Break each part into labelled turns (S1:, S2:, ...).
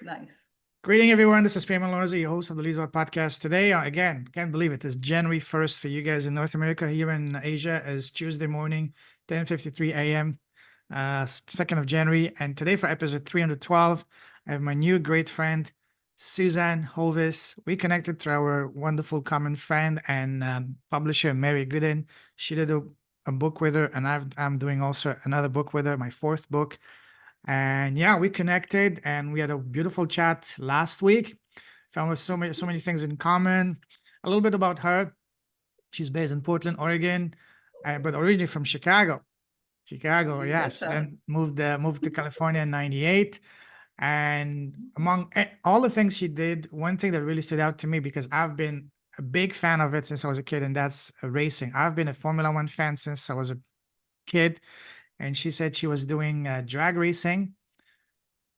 S1: Nice.
S2: Greeting everyone. This is Payman Lorenzo, your host of the Leads About podcast. Today, again, can't believe it, it's January 1st for you guys in North America. Here in Asia is Tuesday morning, 10:53 a.m., 2nd of January. And today for episode 312, I have my new great friend, Susanne Hovis. We connected through our wonderful common friend and publisher, Mary Gooden. She did a book with her, and I'm doing also another book with her, my fourth book. And yeah, we connected and we had a beautiful chat last week. Found with so many things in common. A little bit about her. She's based in Portland, Oregon, but originally from Chicago. Chicago,
S1: You
S2: yes.
S1: betcha.
S2: Then moved to California in '98. And among all the things she did, one thing that really stood out to me, because I've been a big fan of it since I was a kid, and that's racing. I've been a Formula One fan since I was a kid. And she said she was doing drag racing.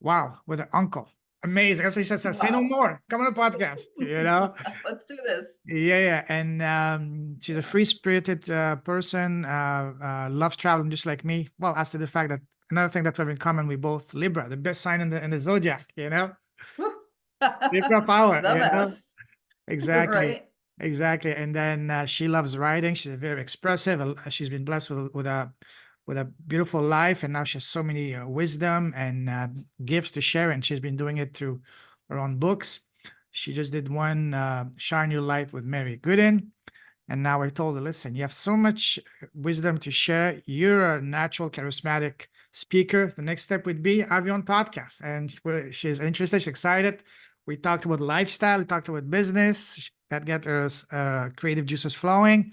S2: Wow, with her uncle. Amazing. That's what she said. Say no
S1: Wow.
S2: more. Come on the podcast, you know?
S1: Let's do this.
S2: Yeah. And she's a free-spirited person, loves traveling just like me. Well, as to the fact that another thing that we have in common, we both Libra, the best sign in the zodiac, you know? Libra power,
S1: The best.
S2: Exactly.
S1: Right?
S2: Exactly. And then she loves writing. She's very expressive. She's been blessed with a beautiful life, and now she has so many wisdom and gifts to share. And she's been doing it through her own books. She just did one, Shine Your Light with Mary Gooden. And now I told her, listen, you have so much wisdom to share. You're a natural, charismatic speaker. The next step would be have you on podcast. And she's interested. She's excited. We talked about lifestyle. We talked about business that get her creative juices flowing.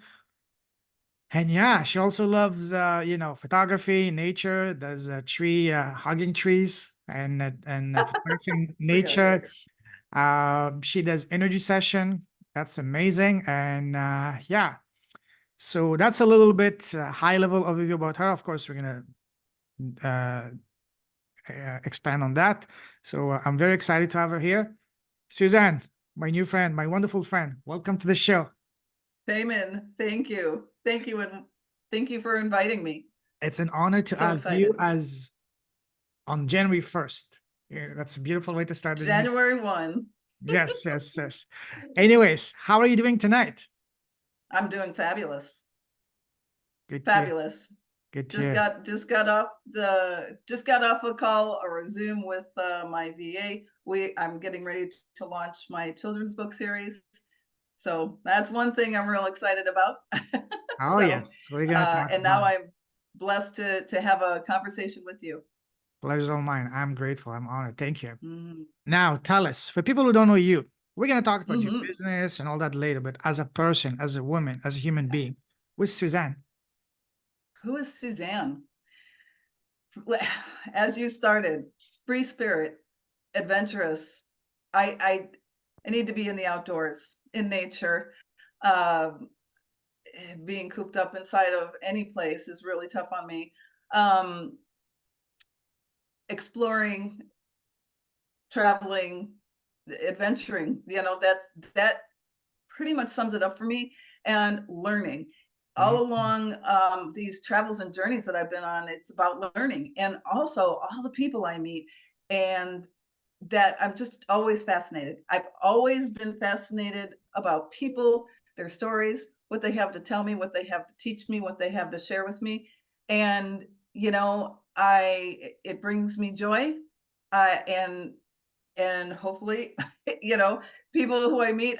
S2: And yeah, she also loves, photography, nature. Does tree hugging trees and photographing nature. She does energy session. That's amazing. And yeah, so that's a little bit high level overview about her. Of course, we're gonna expand on that. So I'm very excited to have her here. Susanne, my new friend, my wonderful friend. Welcome to the show.
S1: Payman, thank you. Thank you. And thank you for inviting me.
S2: It's an honor to
S1: So
S2: have you
S1: excited.
S2: as on January 1st. Yeah, that's a beautiful way to start the new.
S1: January 1.
S2: Yes. Anyways, how are you doing tonight?
S1: I'm doing fabulous.
S2: Good to
S1: Fabulous.
S2: good to
S1: Just
S2: hear.
S1: got off a call or a Zoom with my VA. I'm getting ready to launch my children's book series. So that's one thing I'm real excited about.
S2: Oh
S1: So
S2: yes, we're gonna talk
S1: and now
S2: about it.
S1: I'm blessed to have a conversation with you.
S2: Pleasure's all mine. I'm grateful. I'm honored. Thank you.
S1: Mhm.
S2: Now, tell us, for people who don't know you, we're gonna talk about your
S1: Mhm.
S2: business and all that later, but as a person, as a woman, as a human being, with Susanne.
S1: Who is Susanne? As you started, free spirit, adventurous. I need to be in the outdoors, in nature. Um, Being cooped up inside of any place is really tough on me. Exploring, traveling, adventuring, that pretty much sums it up for me. And learning. All along these travels and journeys that I've been on, it's about learning, and also all the people I meet, and that I'm just always fascinated. I've always been fascinated about people, their stories, what they have to tell me, what they have to teach me, what they have to share with me. And it brings me joy. And hopefully, people who I meet,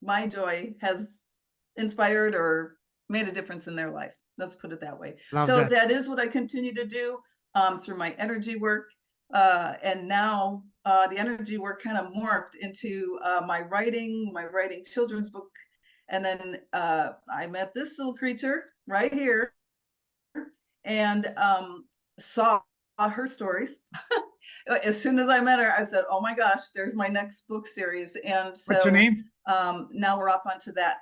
S1: my joy has inspired or made a difference in their life. Let's put it that way.
S2: Love
S1: So
S2: that.
S1: that is what I continue to do through my energy work. And now the energy work kind of morphed into my writing children's book. And then I met this little creature right here and saw her stories. As soon as I met her, I said, oh my gosh, there's my next book series. And
S2: What's her
S1: so
S2: name?
S1: now we're off onto that.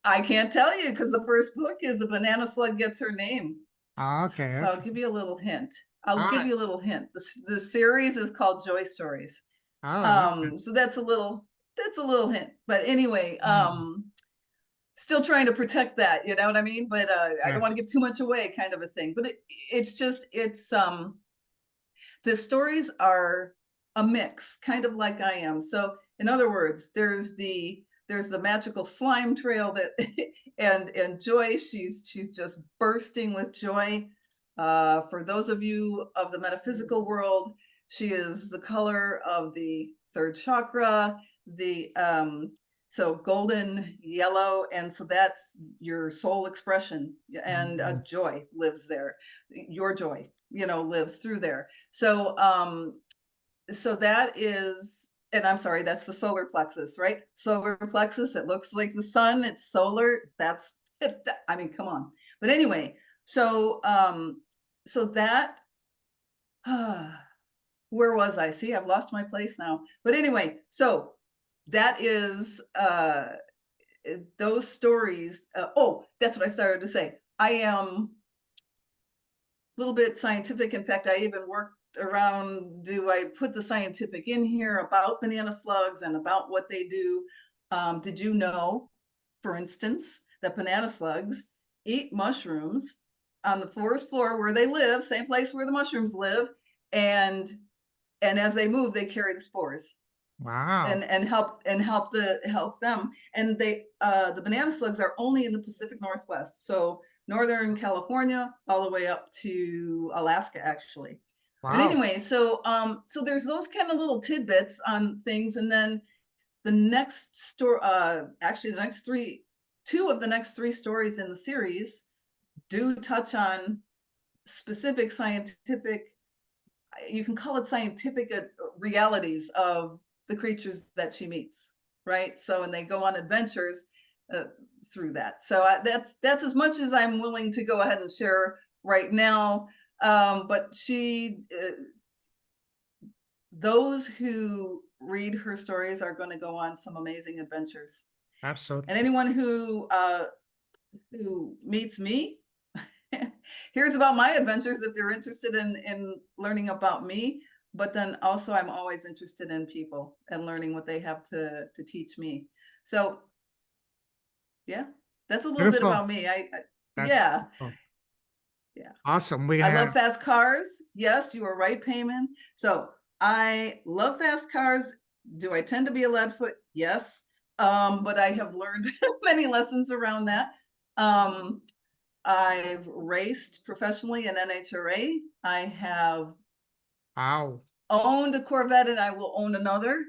S1: I can't tell you because the first book is A Banana Slug Gets Her Name.
S2: Okay.
S1: But I'll give you a little hint. I'll
S2: All
S1: give
S2: right.
S1: you a little hint. The series is called Joy Stories.
S2: Oh, okay.
S1: So that's a little hint. But anyway,
S2: Mm,
S1: still trying to protect that, you know what I mean? But I don't want
S2: yes.
S1: to give too much away, kind of a thing. But the stories are a mix, kind of like I am. So in other words, there's the magical slime trail that and Joy, she's just bursting with joy. For those of you of the metaphysical world, she is the color of the third chakra, the so golden yellow, and so that's your soul expression, and joy lives there. Your joy, lives through there. So so that is, and I'm sorry, that's the solar plexus, right? Solar plexus, it looks like the sun, it's solar. That's it. I mean, come on. But anyway, so so that where was I? See, I've lost my place now. But anyway, so that is those stories. Oh, that's what I started to say. I am a little bit scientific. In fact, I even worked around, do I put the scientific in here about banana slugs and about what they do? Did you know, for instance, that banana slugs eat mushrooms on the forest floor where they live, same place where the mushrooms live, and as they move, they carry the spores.
S2: Wow.
S1: And help them. And they the banana slugs are only in the Pacific Northwest, so Northern California all the way up to Alaska, actually. But
S2: Wow.
S1: anyway, so so there's those kind of little tidbits on things, and then the next story, actually the next two of the next three stories in the series do touch on specific scientific, you can call it scientific realities of the creatures that she meets, right? So, and they go on adventures through that. So that's as much as I'm willing to go ahead and share right now. But those who read her stories are going to go on some amazing adventures.
S2: Absolutely.
S1: And anyone who meets me here's about my adventures if they're interested in learning about me. But then also I'm always interested in people and learning what they have to teach me. So yeah, that's a little bit
S2: Beautiful.
S1: about me.
S2: That's
S1: Yeah.
S2: beautiful.
S1: Yeah.
S2: Awesome. We're
S1: I
S2: gonna
S1: love
S2: have
S1: fast cars. Yes, you are right, Payman. So I love fast cars. Do I tend to be a leadfoot? Yes. But I have learned many lessons around that. I've raced professionally in NHRA. I have
S2: wow.
S1: owned a Corvette and I will own another.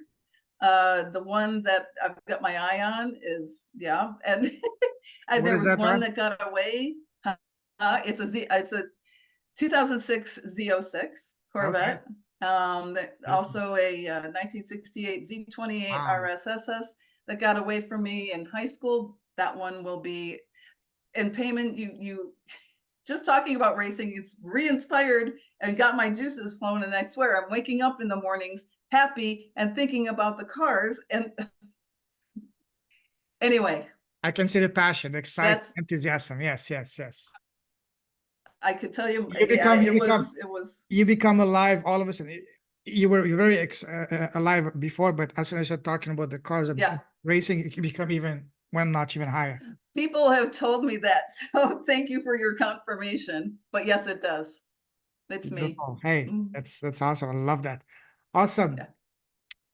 S1: The one that I've got my eye on is, yeah. And, and
S2: What
S1: there
S2: is
S1: was
S2: that,
S1: one
S2: Ron?
S1: that got away. It's a 2006 Z06
S2: Okay.
S1: Corvette. Also a 1968 Z28
S2: Wow.
S1: RSSS that got away from me in high school. That one will be in payment. You just talking about racing, it's re-inspired and got my juices flowing. And I swear I'm waking up in the mornings happy and thinking about the cars. And anyway,
S2: I can see the passion, the excitement,
S1: that's,
S2: enthusiasm. Yes, yes, yes.
S1: I could tell you,
S2: You
S1: yeah,
S2: become, you
S1: it
S2: become,
S1: was,
S2: you become alive all of a sudden. You're very alive before, but as soon as you're talking about the cars and
S1: yeah.
S2: racing, you become even one notch even higher.
S1: People have told me that. So thank you for your confirmation. But yes, it does. It's me.
S2: Beautiful. Hey,
S1: Mm,
S2: that's awesome. I love that. Awesome.
S1: yeah.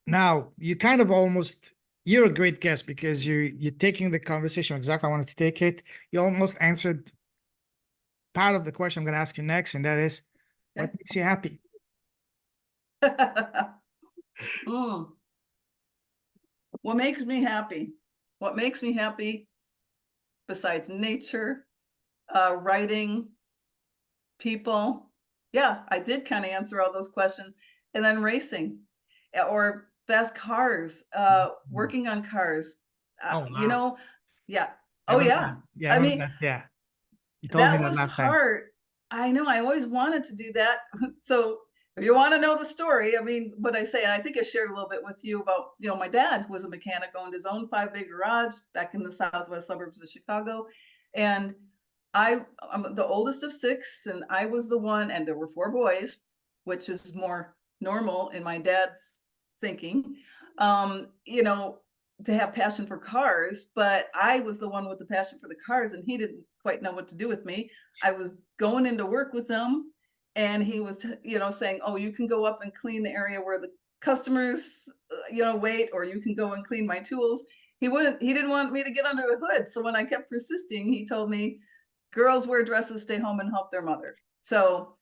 S2: Now you kind of almost, you're a great guest because you're taking the conversation exactly I wanted to take it. You almost answered part of the question I'm going to ask you next, and that is, what
S1: Okay.
S2: makes you happy?
S1: Mm. What makes me happy? What makes me happy besides nature, writing, people? Yeah, I did kind of answer all those questions. And then racing or fast cars, working on cars.
S2: Oh,
S1: You
S2: wow.
S1: know, yeah.
S2: I
S1: Oh,
S2: remember
S1: yeah.
S2: that. Yeah, I
S1: I
S2: remember
S1: mean,
S2: that. Yeah. You told me
S1: that
S2: that
S1: was
S2: last time.
S1: part, I know, I always wanted to do that. So if you want to know the story, I mean, what I say, and I think I shared a little bit with you about, my dad, who was a mechanic, owned his own 5-bay garage back in the southwest suburbs of Chicago. And I'm the oldest of 6, and I was the one, and there were 4 boys, which is more normal in my dad's thinking, to have passion for cars. But I was the one with the passion for the cars, and he didn't quite know what to do with me. I was going into work with him, and he was, saying, "Oh, you can go up and clean the area where the customers, wait, or you can go and clean my tools. He didn't want me to get under the hood. So when I kept persisting, he told me, girls wear dresses, stay home and help their mother. So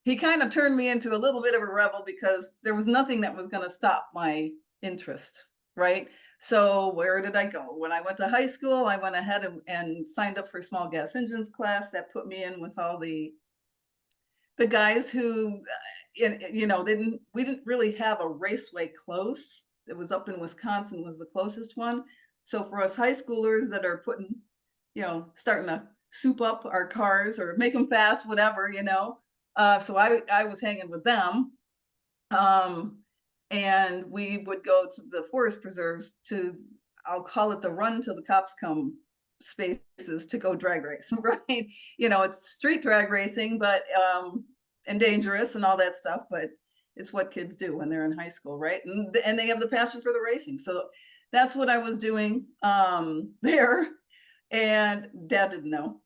S1: he kind of turned me into a little bit of a rebel because there was nothing that was going to stop my interest, right? So where did I go? When I went to high school, I went ahead and signed up for small gas engines class. That put me in with all the guys who, we didn't really have a raceway close. It was up in Wisconsin was the closest one. So for us high schoolers that are putting, starting to soup up our cars or make them fast, whatever, so I was hanging with them. And we would go to the forest preserves to, I'll call it the run till the cops come spaces to go drag race, right? It's street drag racing, but and dangerous and all that stuff, but it's what kids do when they're in high school, right? And they have the passion for the racing. So that's what I was doing there. And Dad didn't know.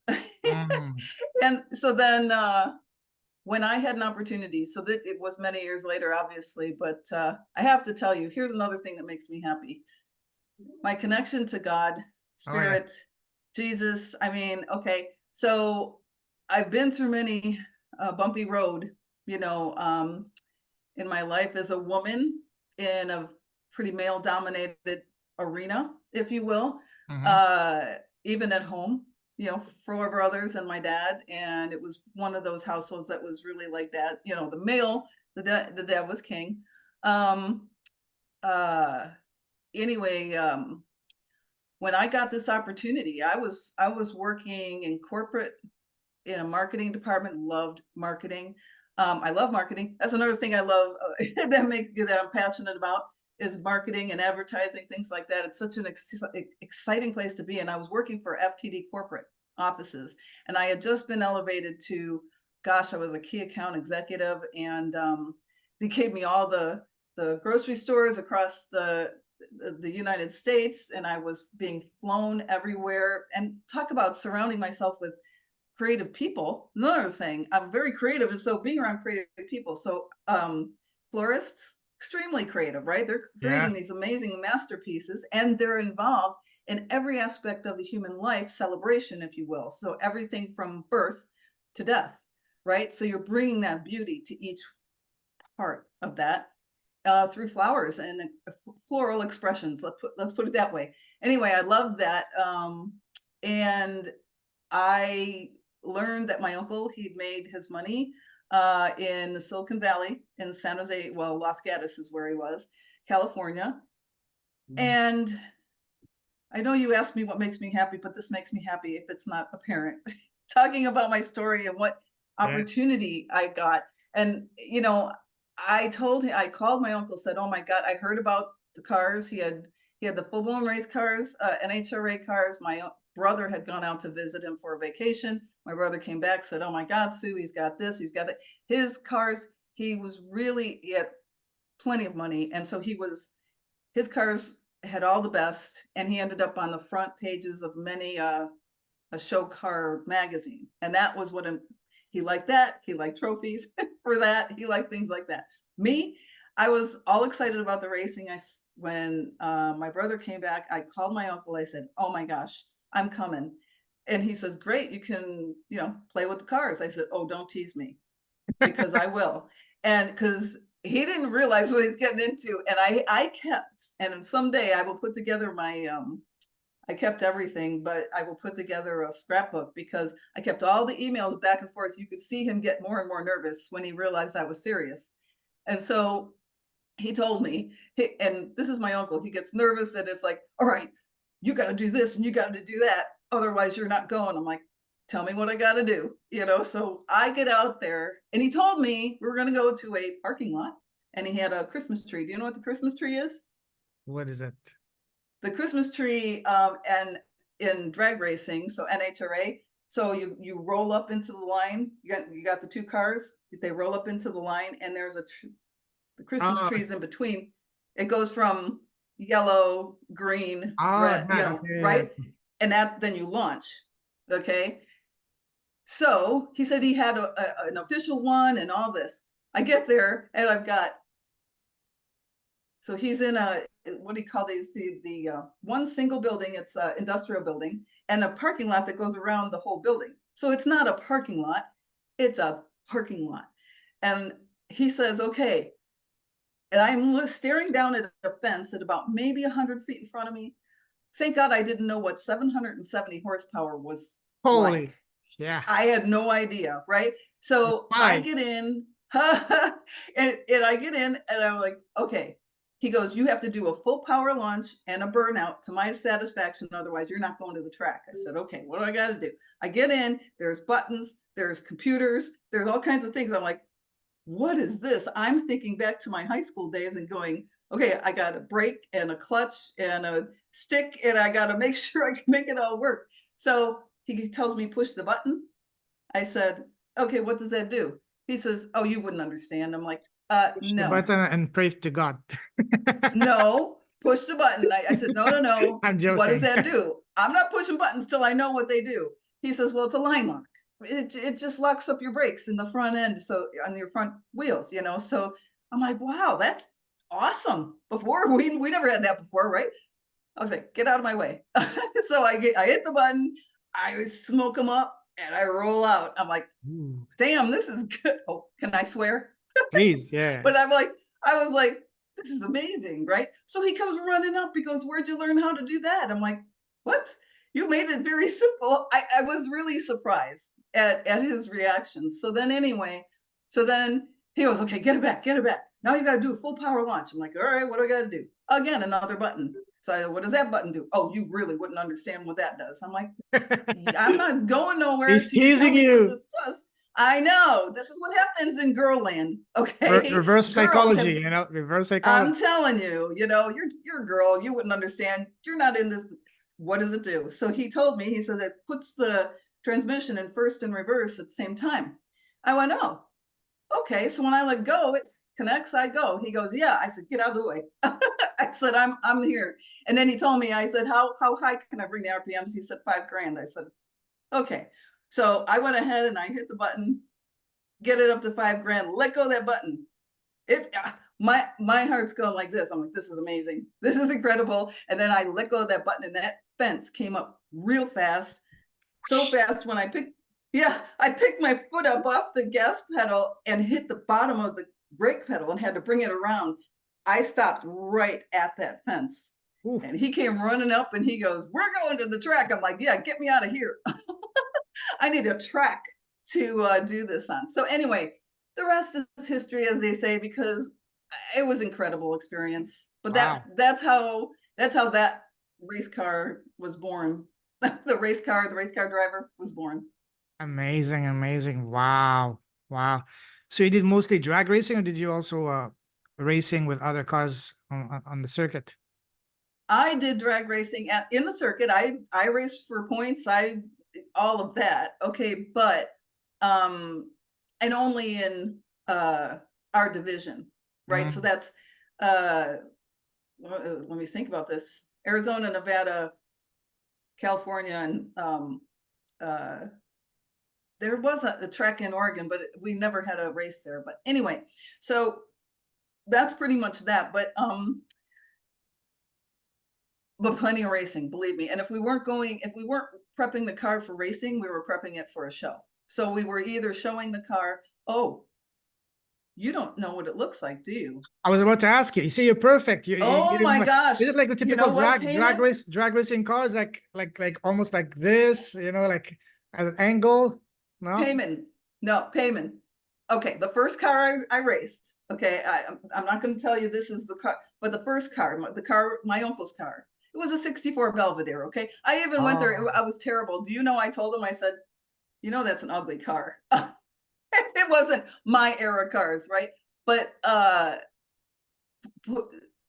S2: Mm.
S1: And so then when I had an opportunity, so that it was many years later, obviously, but I have to tell you, here's another thing that makes me happy. My connection to God, Spirit, Jesus. I mean, okay, so I've been through many bumpy road, in my life as a woman in a pretty male dominated arena, if you will, even at home, four brothers and my dad. And it was one of those households that was really like that, the male, the dad was king. Anyway, when I got this opportunity, I was working in corporate in a marketing department, loved marketing. I love marketing. That's another thing I love that I'm passionate about is marketing and advertising, things like that. It's such an exciting place to be. And I was working for FTD corporate offices, and I had just been elevated to, gosh, I was a key account executive, and they gave me all the grocery stores across the United States, and I was being flown everywhere. And talk about surrounding myself with creative people. Another thing, I'm very creative, and so being around creative people. So florists, extremely creative, right? They're creating these amazing masterpieces, and they're involved in every aspect of the human life celebration, if you will. So everything from birth to death, right? So you're bringing that beauty to each part of that through flowers and floral expressions. Let's put it that way. Anyway, I love that, and I learned that my uncle, he'd made his money in the Silicon Valley in San Jose. Well, Los Gatos is where he was, California. And I know you asked me what makes me happy, but this makes me happy if it's not apparent. Talking about my story and what opportunity I got. And, I called my uncle, said, oh my God, I heard about the cars. He had the full-blown race cars, NHRA cars. My brother had gone out to visit him for a vacation. My brother came back, said, oh my God, Sue, he's got this, he's got that. His cars, he had plenty of money. And so his cars had all the best. And he ended up on the front pages of many a show car magazine. And that was what he liked that. He liked trophies for that. He liked things like that. Me, I was all excited about the racing. When my brother came back, I called my uncle. I said, oh my gosh, I'm coming. And he says, great, you can, play with the cars. I said, oh, don't tease me, because I will. And because he didn't realize what he's getting into. And I kept, and someday I will put together I kept everything, but I will put together a scrapbook, because I kept all the emails back and forth. You could see him get more and more nervous when he realized I was serious. And so he told me, and this is my uncle, he gets nervous and it's like, all right, you got to do this and you got to do that. Otherwise you're not going. I'm like, tell me what I got to do. So I get out there, and he told me we were going to go to a parking lot, and he had a Christmas tree. Do you know what the Christmas tree is?
S2: What is it?
S1: The Christmas tree, and in drag racing, so NHRA, so you roll up into the line. You got the two cars. They roll up into the line, and there's the Christmas trees in between. It goes from yellow, green, red, right? And then you launch. Okay. So he said he had an official one and all this. I get there and I've got So he's in a, what do you call these? The one single building, it's an industrial building, and a parking lot that goes around the whole building. So it's not a parking lot, it's a parking lot. And he says, okay. And I'm staring down at a fence at about maybe 100 feet in front of me. Thank God I didn't know what 770 horsepower was
S2: Holy,
S1: like.
S2: yeah.
S1: I had no idea, right? So I
S2: Why?
S1: get in, and I get in, and I'm like, okay. He goes, you have to do a full power launch and a burnout to my satisfaction. Otherwise, you're not going to the track. I said, okay, what do I got to do? I get in, there's buttons, there's computers, there's all kinds of things. I'm like, what is this? I'm thinking back to my high school days and going, okay, I got a brake and a clutch and a stick, and I got to make sure I can make it all work. So he tells me, push the button. I said, okay, what does that do? He says, oh, you wouldn't understand. I'm like,
S2: Push the
S1: no,
S2: button and pray to God.
S1: no, push the button. I said, no, no, no.
S2: I'm
S1: What does
S2: joking.
S1: that do? I'm not pushing buttons till I know what they do. He says, well, it's a line lock. It just locks up your brakes in the front end, so on your front wheels, you know. So I'm like, wow, that's awesome. Before we never had that before, right? I was like, get out of my way. So I hit the button, I smoke them up, and I roll out. I'm like,
S2: Ooh,
S1: damn, this is good. Oh, can I swear?
S2: please, yeah.
S1: But I was like, this is amazing, right? So he comes running up. He goes, where'd you learn how to do that? I'm like, what? You made it very simple. I was really surprised at his reaction. So then anyway, so then he goes, okay, get it back, get it back. Now you got to do a full power launch. I'm like, all right, what do I got to do? Again, another button. So I, what does that button do? Oh, you really wouldn't understand what that does. I'm like, I'm not going nowhere
S2: He's
S1: till you tell
S2: teasing
S1: me what
S2: you.
S1: this does. I know this is what happens in girl land. Okay,
S2: Reverse
S1: girls have.
S2: psychology, you know, reverse psychology.
S1: I'm telling you, you know, you're a girl. You wouldn't understand. You're not in this. What does it do? So he told me. He said it puts the transmission in first and reverse at the same time. I went, oh, okay. So when I let go, it connects. I go. He goes, yeah. I said, get out of the way. I said, I'm here. And then he told me. I said, how high can I bring the RPMs? He said $5,000. I said, okay. So I went ahead and I hit the button, get it up to $5,000, let go of that button. It my heart's going like this. I'm like, this is amazing. This is incredible. And then I let go of that button and that fence came up real fast. So fast when I picked my foot up off the gas pedal and hit the bottom of the brake pedal and had to bring it around. I stopped right at that fence.
S2: Ooh,
S1: And he came running up and he goes, we're going to the track. I'm like, yeah, get me out of here. I need a track to do this on. So anyway, the rest is history, as they say, because it was incredible experience. But
S2: wow.
S1: that's how that race car was born. The race car driver was born.
S2: Amazing, amazing. Wow. Wow. So you did mostly drag racing, or did you also racing with other cars on the circuit?
S1: I did drag racing in the circuit. I raced for points. I all of that. Okay, but and only in our division, right? So
S2: Mm.
S1: that's let me think about this. Arizona, Nevada, California, and there was a track in Oregon, but we never had a race there. But anyway, so that's pretty much that. But plenty of racing, believe me. And if we weren't prepping the car for racing, we were prepping it for a show. So we were either showing the car. Oh, you don't know what it looks like, do you?
S2: I was about to ask you. You see, you're perfect.
S1: Oh my gosh!
S2: Is it like the
S1: You
S2: typical
S1: know what, Payman?
S2: drag racing cars, like almost like this, you know, like at an angle? No.
S1: Payman. No, Payman. Okay, the first car I raced. Okay, I'm not going to tell you this is the car, but the first car, my uncle's car. It was a '64 Belvedere. Okay, I even went there.
S2: Oh,
S1: I was terrible. Do you know? I told him. I said, you know, that's an ugly car. It wasn't my era cars, right? But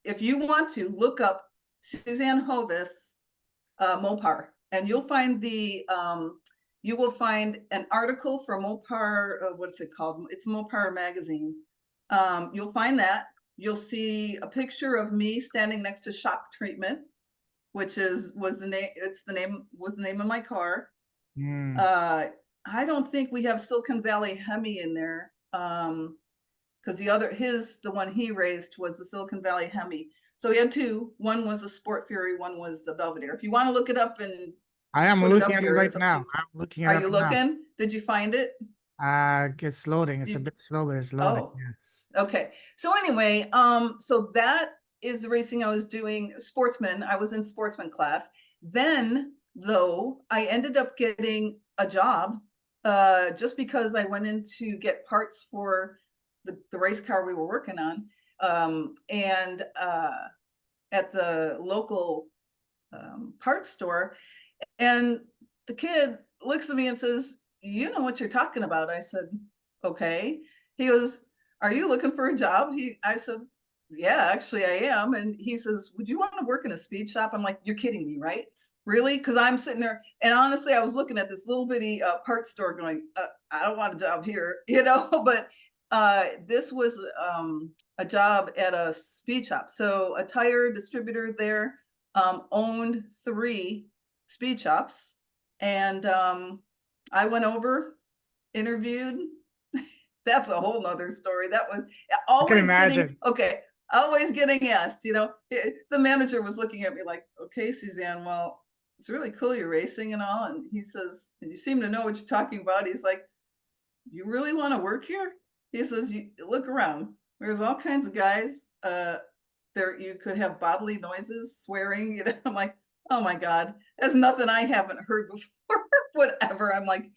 S1: if you want to look up Susanne Hovis Mopar, and you'll find you will find an article from Mopar. What's it called? It's Mopar magazine. You'll find that. You'll see a picture of me standing next to Shock Treatment, which was the name. It's the name was the name of my car.
S2: mm.
S1: I don't think we have Silicon Valley Hemi in there. because the one he raced was the Silicon Valley Hemi. So he had two. One was a Sport Fury, one was the Belvedere. If you want to look it up and
S2: I am
S1: put it
S2: looking
S1: up
S2: at it
S1: here,
S2: right
S1: it's up to
S2: now.
S1: you.
S2: I'm looking it
S1: Are
S2: up
S1: you
S2: now.
S1: looking? Did you find it?
S2: It's loading. It's a
S1: You-
S2: bit slow, but it's loading.
S1: Oh,
S2: Yes.
S1: okay. So anyway, so that is the racing I was doing. Sportsman. I was in sportsman class. Then, though, I ended up getting a job just because I went in to get parts for the race car we were working on. And at the local parts store. And the kid looks at me and says, "You know what you're talking about?" I said, "Okay." He goes, "Are you looking for a job?" I said, "Yeah, actually I am." And he says, "Would you want to work in a speed shop?" I'm like, "You're kidding me, right? Really?" Because I'm sitting there, and honestly, I was looking at this little bitty parts store going, I don't want a job here, but this was a job at a speed shop. So a tire distributor there owned 3 speed shops. And I went over, interviewed. That's a whole nother story. That was
S2: I can
S1: always
S2: imagine.
S1: always getting asked, the manager was looking at me like, "Okay, Suzanne, well, it's really cool you're racing and all." And he says, "And you seem to know what you're talking about." He's like, "You really want to work here?" He says, "You look around. There's all kinds of guys. There you could have bodily noises, swearing." I'm like, "Oh my God, that's nothing I haven't heard before." Whatever. I'm like,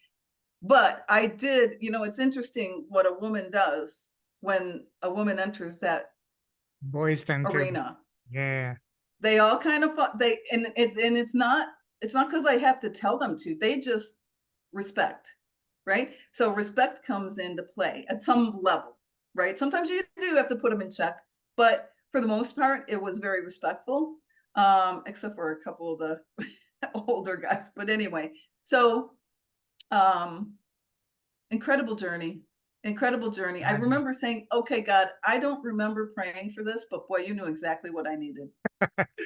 S1: but I did. It's interesting what a woman does when a woman enters that
S2: Boys tend to,
S1: arena.
S2: yeah.
S1: They all kind of and it's not because I have to tell them to. They just respect, right? So respect comes into play at some level, right? Sometimes you do have to put them in check, but for the most part, it was very respectful, except for a couple of the older guys. But anyway, so um, incredible journey. Incredible journey. I
S2: Imagine.
S1: remember saying, "Okay, God, I don't remember praying for this, but boy, you knew exactly what I needed."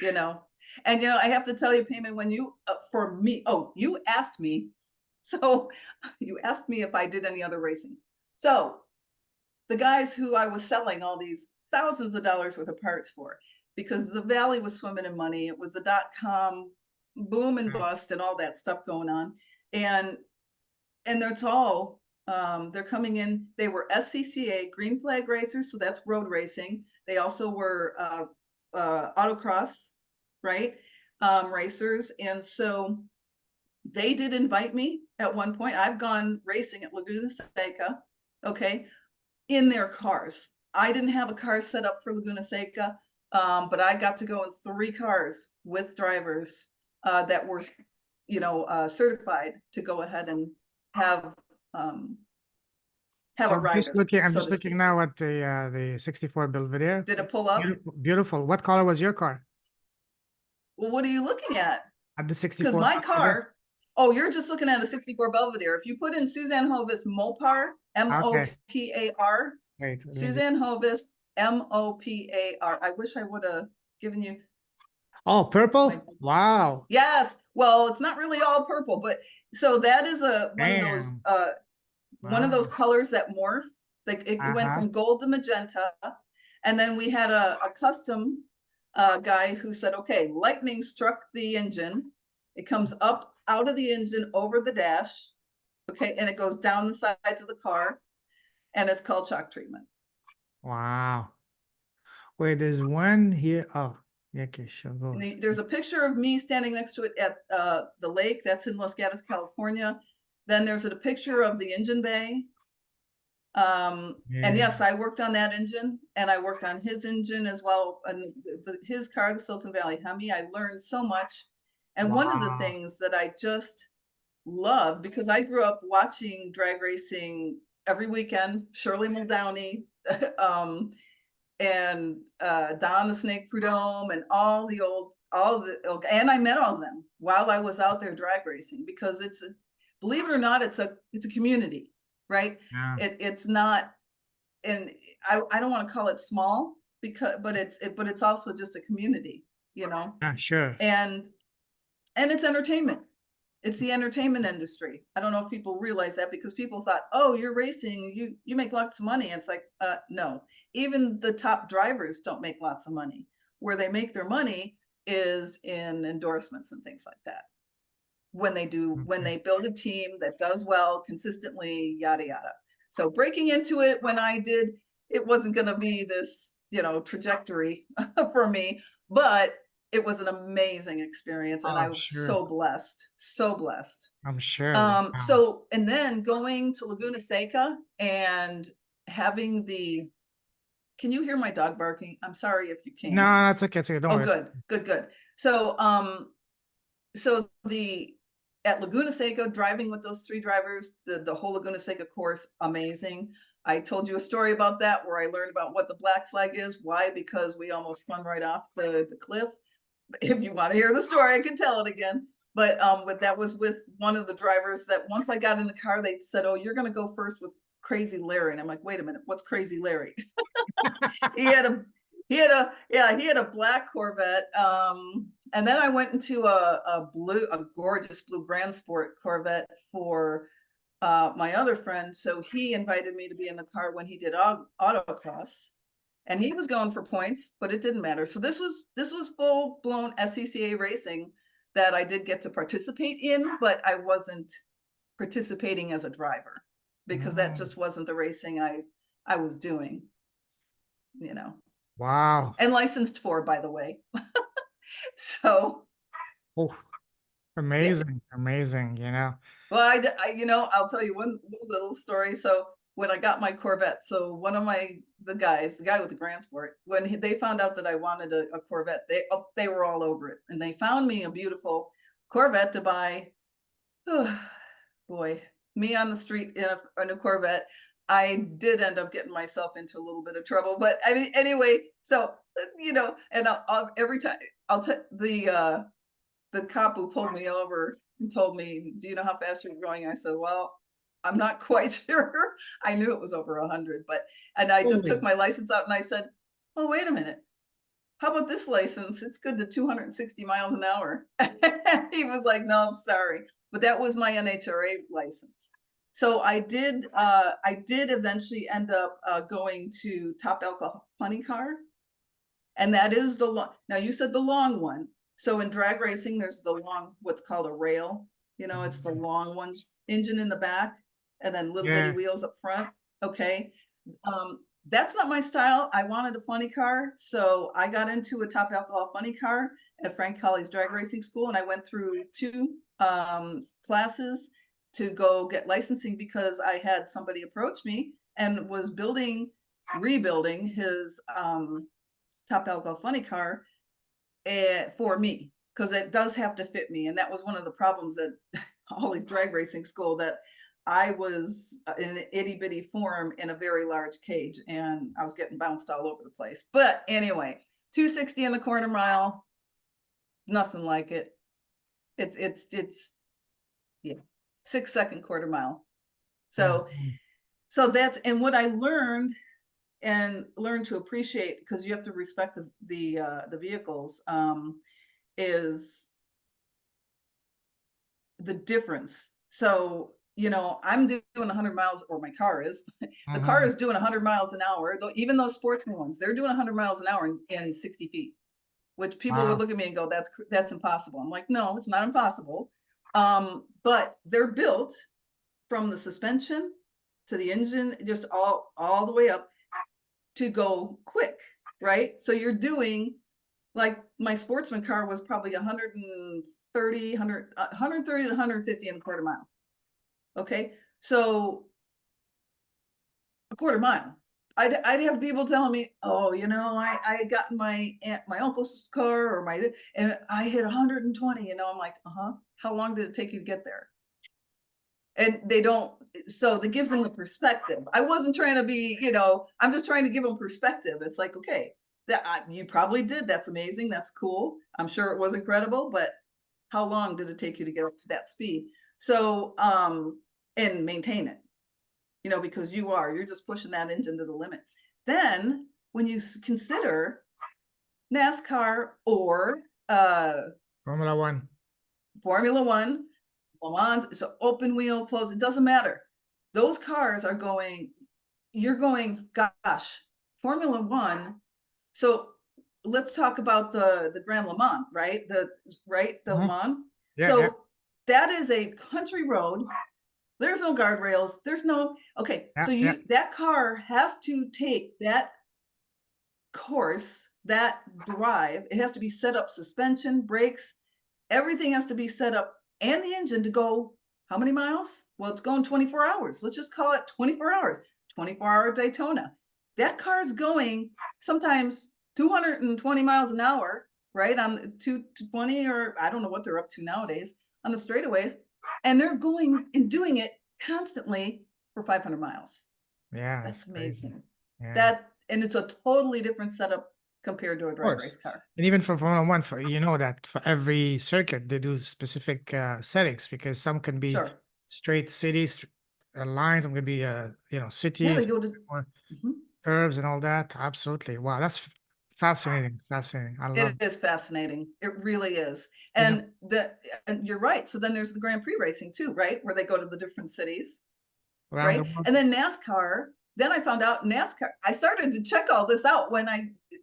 S1: you know and I have to tell you, Payman, when you for me, you asked me, so you asked me if I did any other racing. So the guys who I was selling all these thousands of dollars worth of parts for, because the valley was swimming in money, it was the .com boom and bust and all that stuff going on, and that's all. They're coming in. They were SCCA green flag racers, so that's road racing. They also were autocross, right? Racers. And so they did invite me at one point. I've gone racing at Laguna Seca, okay, in their cars. I didn't have a car set up for Laguna Seca, but I got to go in 3 cars with drivers that were, certified to go ahead and have
S2: So
S1: a rider,
S2: I'm
S1: so
S2: just
S1: to
S2: looking
S1: speak.
S2: now at the 64 Belvedere.
S1: Did it pull up?
S2: Beautiful, beautiful. What color was your car?
S1: Well, what are you looking at?
S2: At the
S1: Because
S2: 64
S1: my
S2: Belvedere?
S1: car, oh, you're just looking at a 64 Belvedere. If you put in Susanne Hovis Mopar,
S2: Okay.
S1: Mopar,
S2: Wait, let me just.
S1: Susanne Hovis Mopar. I wish I would have given you
S2: Oh,
S1: my,
S2: purple? Wow.
S1: yes. Well, it's not really all purple, but so that is
S2: Damn.
S1: one of
S2: Wow.
S1: those colors that morph. Like it went
S2: Uh-huh.
S1: from gold to magenta. And then we had a custom guy who said, "Okay, lightning struck the engine. It comes up out of the engine over the dash. Okay, and it goes down the sides of the car, and it's called shock treatment."
S2: Wow. Wait, there's one here. Oh, yeah, okay, sure, go.
S1: And there's a picture of me standing next to it at the lake. That's in Los Gatos, California. Then there's a picture of the engine bay. And
S2: Yeah.
S1: yes, I worked on that engine, and I worked on his engine as well. And his car, the Silicon Valley Hemi, I learned so much. And one of the
S2: Wow.
S1: things that I just love, because I grew up watching drag racing every weekend, Shirley Muldowney, and Don the Snake Prudhomme, and and I met all of them while I was out there drag racing, because believe it or not, it's a community, right?
S2: Yeah.
S1: It's not, and I don't want to call it small, but it's also just a community,
S2: Yeah, sure.
S1: and it's entertainment. It's the entertainment industry. I don't know if people realize that, because people thought, oh, you're racing, you make lots of money. It's like, no, even the top drivers don't make lots of money. Where they make their money is in endorsements and things like that. When they build a team that does well consistently, yada, yada. So breaking into it when I did, it wasn't going to be this, trajectory for me, but it was an amazing experience, and I
S2: I'm
S1: was
S2: sure.
S1: so blessed, so blessed.
S2: I'm sure. Wow.
S1: So, and then going to Laguna Seca and having can you hear my dog barking? I'm sorry if you can.
S2: No, that's okay. It's okay. Don't
S1: Oh,
S2: worry.
S1: good. So, at Laguna Seca, driving with those 3 drivers, the whole Laguna Seca course, amazing. I told you a story about that where I learned about what the black flag is. Why? Because we almost spun right off the cliff. If you want to hear the story, I can tell it again. But that was with one of the drivers that once I got in the car, they said, oh, you're going to go first with Crazy Larry. And I'm like, wait a minute, what's Crazy Larry? he had a black Corvette. And then I went into a gorgeous blue Grand Sport Corvette for my other friend. So he invited me to be in the car when he did autocross, and he was going for points, but it didn't matter. So this was full blown SCCA racing that I did get to participate in, but I wasn't participating as a driver, because that just wasn't the racing I was doing.
S2: Wow.
S1: And licensed for, by the way. So
S2: Oh, amazing, amazing,
S1: well, I'll tell you one little story. So when I got my Corvette, so one of the guy with the Grand Sport, when they found out that I wanted a Corvette, they were all over it, and they found me a beautiful Corvette to buy. Oh, boy, me on the street in a Corvette. I did end up getting myself into a little bit of trouble, but I mean, anyway, so, and every time I'll tell the cop who pulled me over and told me, do you know how fast you're going? I said, well, I'm not quite sure. I knew it was over 100, and I just took my license out and I said, oh, wait a minute. How about this license? It's good to 260 miles an hour. He was like, no, I'm sorry. But that was my NHRA license. So I did eventually end up going to Top Alcohol Funny Car. And that is now you said the long one. So in drag racing, there's the long, what's called a rail. It's the long ones, engine in the back, and then little bitty wheels up front. Okay. That's not my style. I wanted a funny car. So I got into a Top Alcohol Funny Car at Frank Colley's drag racing school. And I went through 2 classes to go get licensing, because I had somebody approach me and was rebuilding his Top Alcohol Funny Car for me, because it does have to fit me. And that was one of the problems at Holly's drag racing school, that I was in an itty bitty form in a very large cage, and I was getting bounced all over the place. But anyway, 260 in the quarter mile, nothing like it. It's 6-second quarter mile. So that's, and what I learned to appreciate, because you have to respect the vehicles, is the difference. So I'm doing 100 miles, or my car is. The car is doing 100 miles an hour. Even those sportsman ones, they're doing 100 miles an hour in 60 feet, which people would look at me and go, that's impossible. I'm like, no, it's not impossible. But they're built from the suspension to the engine, just all the way up, to go quick, right? So you're doing, like, my sportsman car was probably 130 to 150 in a quarter mile. Okay, so a quarter mile, I'd have people telling me, oh, I got in my uncle's car, and I hit 120. I'm like, how long did it take you to get there? And they don't, so that gives them the perspective. I wasn't trying to be, I'm just trying to give them perspective. It's like, okay, you probably did. That's amazing. That's cool. I'm sure it was incredible, but how long did it take you to get up to that speed? So, and maintain it, because you're just pushing that engine to the limit. Then when you consider NASCAR or
S2: Formula One,
S1: Le Mans, it's an open wheel, closed, it doesn't matter. Those cars are going, you're going, gosh, Formula One. So let's talk about the Grand Le Mans, right? The Le
S2: Mhm.
S1: Mans.
S2: Yeah, yeah.
S1: So that is a country road. There's no guardrails. There's no, okay.
S2: Yeah,
S1: So
S2: yeah.
S1: that car has to take that course, that drive. It has to be set up, suspension, brakes, everything has to be set up, and the engine to go how many miles? Well, it's going 24 hours. Let's just call it 24 hours, 24-hour Daytona. That car's going sometimes 220 miles an hour, right? On 220, or I don't know what they're up to nowadays on the straightaways. And they're going and doing it constantly for 500 miles.
S2: Yeah,
S1: That's
S2: that's crazy.
S1: amazing.
S2: Yeah.
S1: And it's a totally different setup compared to a
S2: Of
S1: drag race
S2: course.
S1: car.
S2: And even for Formula One, for you know that for every circuit they do specific settings, because some can be
S1: Sure.
S2: straight cities lines, some can be you know,
S1: Yeah,
S2: cities
S1: they go to.
S2: or
S1: Mhm.
S2: curves and all that. Absolutely. Wow, that's fascinating. Fascinating. I love
S1: It is fascinating. It really is.
S2: you know
S1: And you're right. So then there's the Grand Prix racing too, right? Where they go to the different cities,
S2: around the
S1: right?
S2: world.
S1: And then NASCAR, then I found out NASCAR, I started to check all this out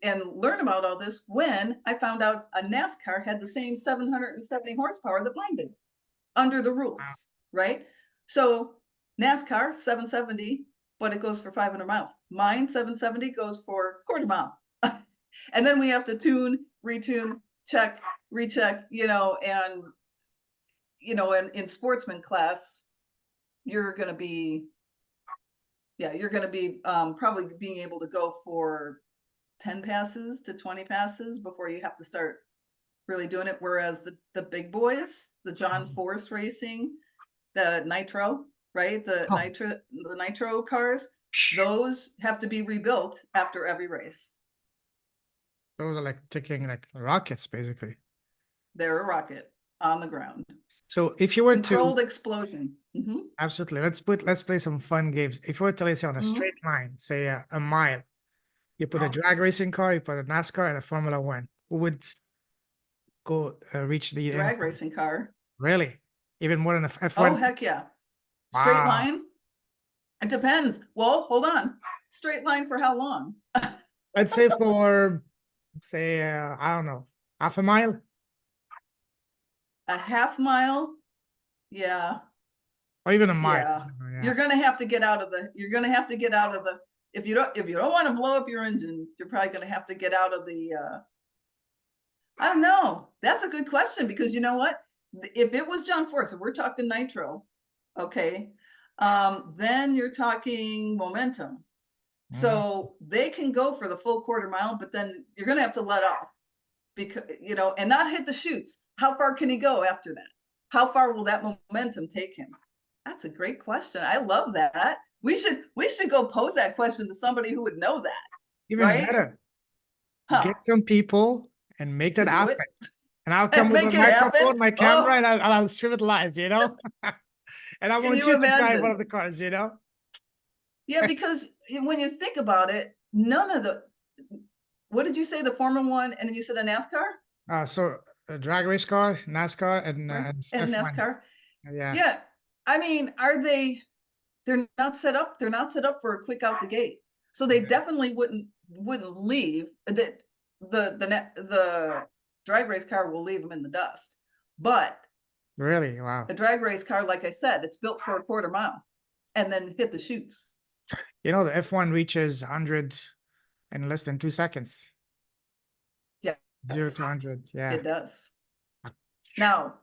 S1: and learn about all this when I found out a NASCAR had the same 770 horsepower that mine did under the
S2: Wow.
S1: rules, right? So NASCAR 770, but it goes for 500 miles. Mine 770 goes for quarter mile. And then we have to tune, retune, check, recheck, and in sportsman class, you're going to be, probably being able to go for 10 passes to 20 passes before you have to start really doing it. Whereas the big boys, the John
S2: Mhm.
S1: Force Racing, the Nitro, right? The
S2: Oh,
S1: Nitro cars, those have to be rebuilt after every race.
S2: those are like ticking like rockets, basically.
S1: They're a rocket on the ground.
S2: So if you were to
S1: Controlled explosion.
S2: absolutely, let's play some fun games. If you were to, let's say, on a
S1: Mhm.
S2: straight line, say a mile, you put a drag racing car, you put a NASCAR, and a Formula One. Who would go reach the end
S1: Drag
S2: first?
S1: racing car.
S2: Really? Even more than a
S1: Oh,
S2: F1?
S1: heck yeah. Straight
S2: Wow.
S1: line. It depends. Well, hold on. Straight line for how long?
S2: Let's say for, say, I don't know, half a mile?
S1: A half mile? Yeah.
S2: Or even a mile.
S1: Yeah.
S2: Yeah.
S1: You're gonna have to get out of the, if you don't want to blow up your engine, you're probably gonna have to get out of the I don't know. That's a good question, because you know what? If it was John Force, and we're talking nitro, okay, then you're talking momentum.
S2: Mhm.
S1: So they can go for the full quarter mile, but then you're gonna have to let off, because and not hit the chutes. How far can he go after that? How far will that momentum take him? That's a great question. I love that. We should go pose that question to somebody who would know that,
S2: Even
S1: right?
S2: better,
S1: Huh?
S2: get some people and make
S1: To
S2: that
S1: do it
S2: happen. And I'll come
S1: and
S2: with my
S1: make it happen.
S2: microphone, my camera,
S1: Oh,
S2: and I'll stream it live, you know? And I
S1: can
S2: want
S1: you
S2: you to drive one
S1: imagine?
S2: of the cars, you know?
S1: Yeah, because when you think about it, none of the, what did you say, the Formula One, and then you said a NASCAR,
S2: So a drag race car, NASCAR,
S1: right?
S2: and
S1: And
S2: F1.
S1: NASCAR.
S2: Yeah,
S1: Yeah. I mean, they're not set up, for a quick out the gate. So they
S2: yeah.
S1: definitely wouldn't leave the drag race car will leave them in the dust. But
S2: Really? Wow.
S1: a drag race car, like I said, it's built for a quarter mile and then hit the chutes.
S2: You know, the F1 reaches 100 in less than 2 seconds.
S1: Yes,
S2: 0 to 100. Yeah.
S1: it does. Now,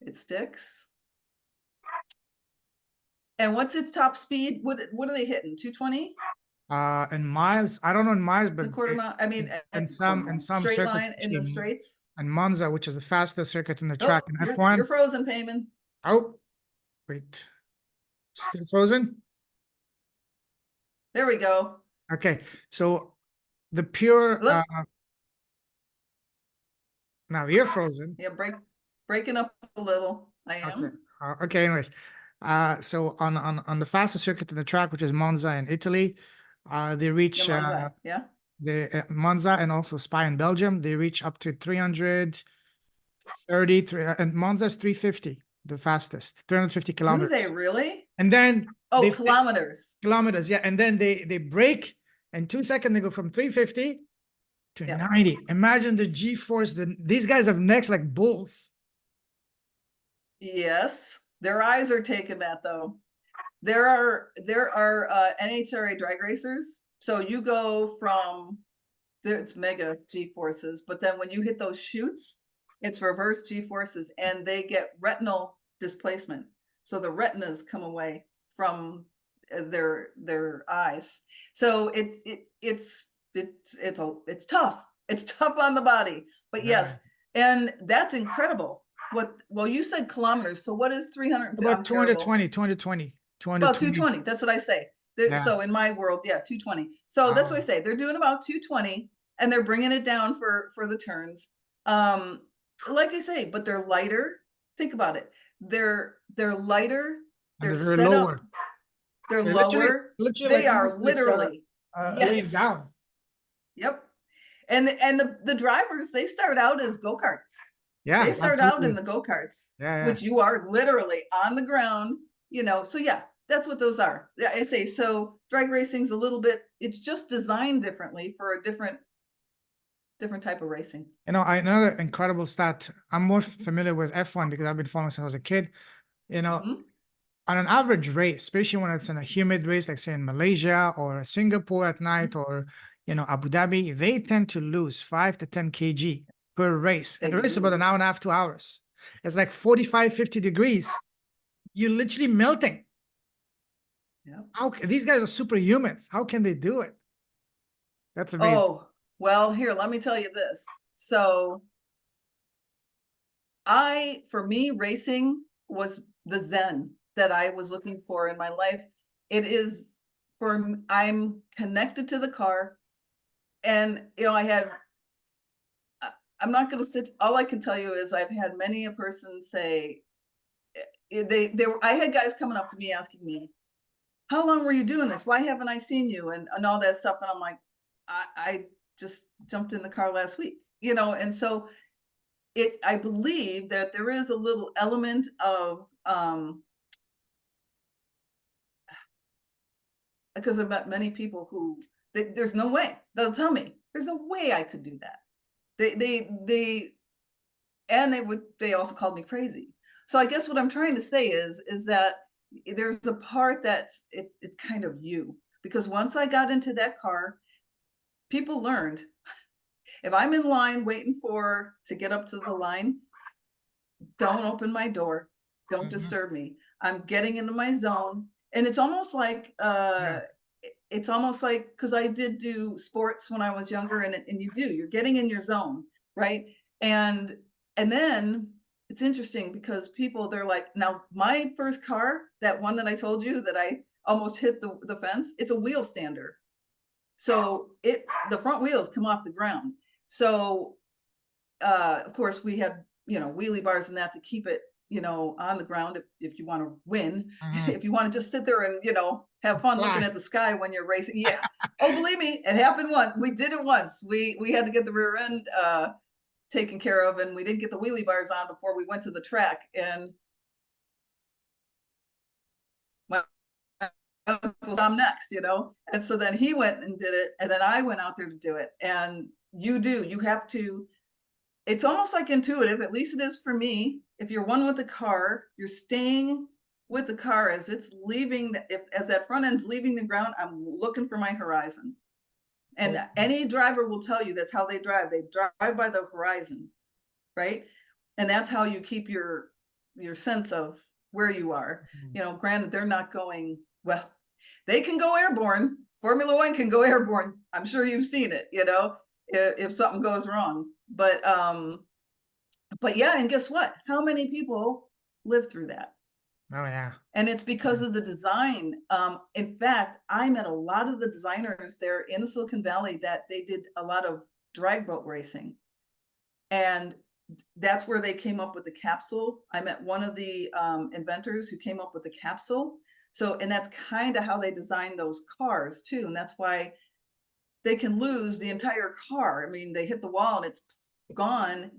S1: it sticks. And what's its top speed? What are they hitting? 220?
S2: In miles, I don't know in miles, but
S1: The quarter mile? I mean,
S2: in
S1: quarter
S2: some
S1: mile. Straight
S2: circuits,
S1: line in
S2: especially
S1: the straights.
S2: in Monza, which is the fastest circuit in the track,
S1: Oh,
S2: in
S1: you're
S2: F1.
S1: frozen, Payman.
S2: Oh, wait. Still frozen?
S1: There we go.
S2: Okay. So the pure
S1: Look,
S2: now you're frozen.
S1: yeah, breaking up a little. I
S2: Okay.
S1: am.
S2: Okay, anyways. So on the fastest circuit in the track, which is Monza in Italy, they
S1: Yeah,
S2: reach
S1: Monza. Yeah.
S2: the Monza and also Spa in Belgium, they reach up to 333, and Monza's 350. the fastest, 350
S1: Do
S2: kilometers.
S1: they really?
S2: And then
S1: Oh,
S2: they
S1: kilometers.
S2: kilometers, yeah. And then they break in 2 seconds. They go from 350 to
S1: Yes.
S2: 90. Imagine the G-force. These guys have necks like bulls.
S1: Yes. Their eyes are taking that though. There are NHRA drag racers. So you go from there, it's mega G forces, but then when you hit those chutes, it's reverse G forces and they get retinal displacement. So the retinas come away from their eyes. So it's tough. It's tough on the body. But
S2: Yeah.
S1: yes, and that's incredible. Well, you said kilometers. So what is 350? I'm
S2: About
S1: terrible.
S2: 220, 220,
S1: Well,
S2: 220.
S1: 220. That's what I say.
S2: Yeah.
S1: So in my world, yeah, 220. So that's what I say. They're doing about 220 and they're bringing it down for the turns. Like I say, but they're lighter. Think about it. They're lighter.
S2: And
S1: They're
S2: they're very
S1: set up.
S2: lower.
S1: They're
S2: They're
S1: lower.
S2: literally
S1: They
S2: like
S1: are
S2: almost like
S1: literally.
S2: laying
S1: Yes.
S2: down.
S1: Yep. And the drivers, they start out as go-karts.
S2: Yeah,
S1: They start out in
S2: absolutely.
S1: the go-karts,
S2: Yeah, yeah.
S1: which you are literally on the ground, so yeah, that's what those are. Yeah, I say, so drag racing's a little bit, it's just designed differently for a different type of racing.
S2: Another incredible stat. I'm more familiar with F1 because I've been following since I was a kid.
S1: Mhm.
S2: On an average race, especially when it's in a humid race, like say in Malaysia or Singapore at night, or Abu Dhabi, they tend to lose 5 to 10 kg per race. And
S1: They
S2: the race is
S1: do.
S2: about an hour and a half, 2 hours. It's like 45, 50 degrees. You're literally melting.
S1: Yeah.
S2: These guys are superhumans. How can they do it? That's amazing.
S1: Oh, well, here, let me tell you this. So for me, racing was the zen that I was looking for in my life. It is I'm connected to the car, and I'm not going to sit. All I can tell you is I've had many a person say I had guys coming up to me asking me, how long were you doing this? Why haven't I seen you? And all that stuff. And I'm like, I just jumped in the car last week, and so I believe that there is a little element of, because I've met many people who, there's no way, they'll tell me, there's no way I could do that. And they also called me crazy. So I guess what I'm trying to say is that there's a part that's, it's kind of you, because once I got into that car, people learned, if I'm in line waiting to get up to the line, don't open my door. Don't disturb me. I'm getting into my zone. And it's almost like, because I did do sports when I was younger, and you're getting in your zone, right? And then it's interesting because people, they're like, now my first car, that one that I told you that I almost hit the fence, it's a wheel stander. So the front wheels come off the ground. So of course we had, wheelie bars and that to keep it, on the ground if you want to win. If you want to just sit there and, have fun looking at the sky when you're racing. Yeah. Oh, believe me, it happened once. We did it once. We had to get the rear end taken care of, and we didn't get the wheelie bars on before we went to the track. And my uncle's, I'm next, And so then he went and did it, and then I went out there to do it. And you have to, it's almost like intuitive, at least it is for me. If you're one with the car, you're staying with the car as it's leaving, as that front end's leaving the ground, I'm looking for my horizon. And any driver will tell you that's how they drive. They drive by the horizon, right? And that's how you keep your sense of where you are. Granted, they're not going, well, they can go airborne. Formula One can go airborne. I'm sure you've seen it, if something goes wrong. But yeah, and guess what? How many people live through that?
S2: Oh yeah.
S1: And it's because of the design. In fact, I met a lot of the designers there in Silicon Valley that they did a lot of drag boat racing. And that's where they came up with the capsule. I met one of the inventors who came up with the capsule. So, and that's kind of how they designed those cars too. And that's why they can lose the entire car. I mean, they hit the wall and it's gone,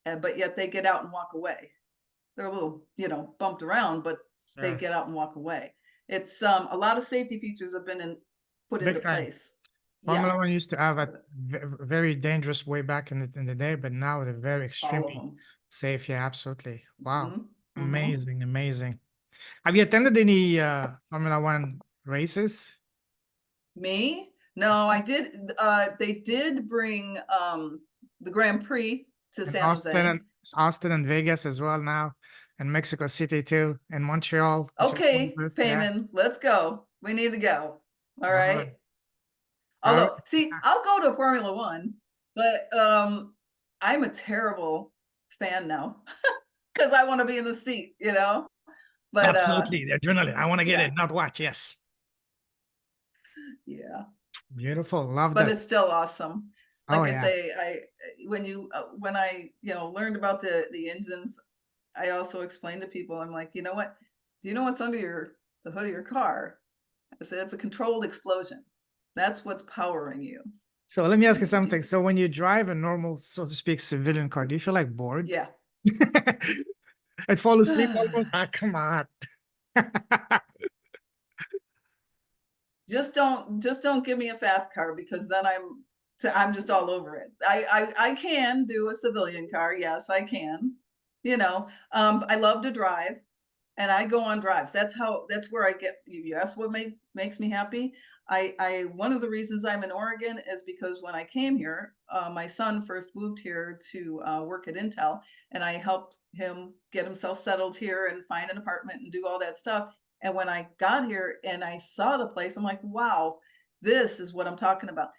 S1: but yet they get out and walk away. they're a little, bumped around, but they
S2: Sure.
S1: get out and walk away. It's a lot of safety features have been put into
S2: Big time.
S1: place. Yeah,
S2: Formula One used to have a very dangerous way back in the day, but now they're very
S1: all of
S2: extremely
S1: them.
S2: safe. Yeah, absolutely. Wow.
S1: Hmm. Hmm.
S2: Amazing, amazing. Have you attended any Formula One races
S1: Me? No, I did. They did bring the Grand Prix to
S2: in
S1: San Jose.
S2: Austin and Vegas as well now, and Mexico City too, and Montreal, which is on
S1: Okay,
S2: the list. Yeah.
S1: Payman, let's go. We need to go. All
S2: All right.
S1: right.
S2: All right.
S1: Although, see, I'll go to Formula One, but I'm a terrible fan now because I want to be in the seat. But
S2: Absolutely. The adrenaline. I want to get
S1: yeah,
S2: in, not watch. Yes.
S1: yeah.
S2: Beautiful. Love
S1: But
S2: that.
S1: it's still awesome.
S2: Oh
S1: Like I
S2: yeah.
S1: say, when I learned about the engines, I also explained to people, I'm like, you know what? Do you know what's under the hood of your car? I said it's a controlled explosion. That's what's powering you.
S2: So let me ask you something. So when you drive a normal, so to speak, civilian car, do you feel like bored?
S1: Yeah.
S2: I'd fall asleep almost. Ah, come on.
S1: Just don't give me a fast car because then I'm just all over it. I can do a civilian car. Yes, I can. I love to drive and I go on drives. That's where I get you asked what makes me happy. I one of the reasons I'm in Oregon is because when I came here, my son first moved here to work at Intel, and I helped him get himself settled here and find an apartment and do all that stuff. And when I got here and I saw the place, I'm like, wow, this is what I'm talking about.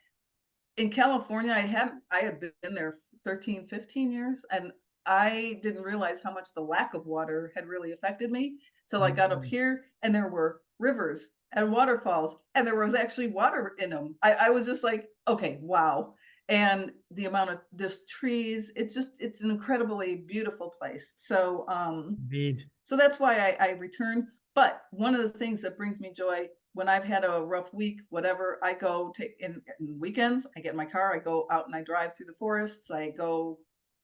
S1: In California, I had been there 13, 15 years, and I didn't realize how much the lack of water had really affected me. So I got up
S2: Mm,
S1: here and there were rivers and waterfalls, and there was actually water in them. I was just like, okay, wow. And the amount of just trees, it's an incredibly beautiful place.
S2: indeed.
S1: So that's why I return. But one of the things that brings me joy when I've had a rough week, whatever, I go take in weekends, I get in my car, I go out and I drive through the forests, I go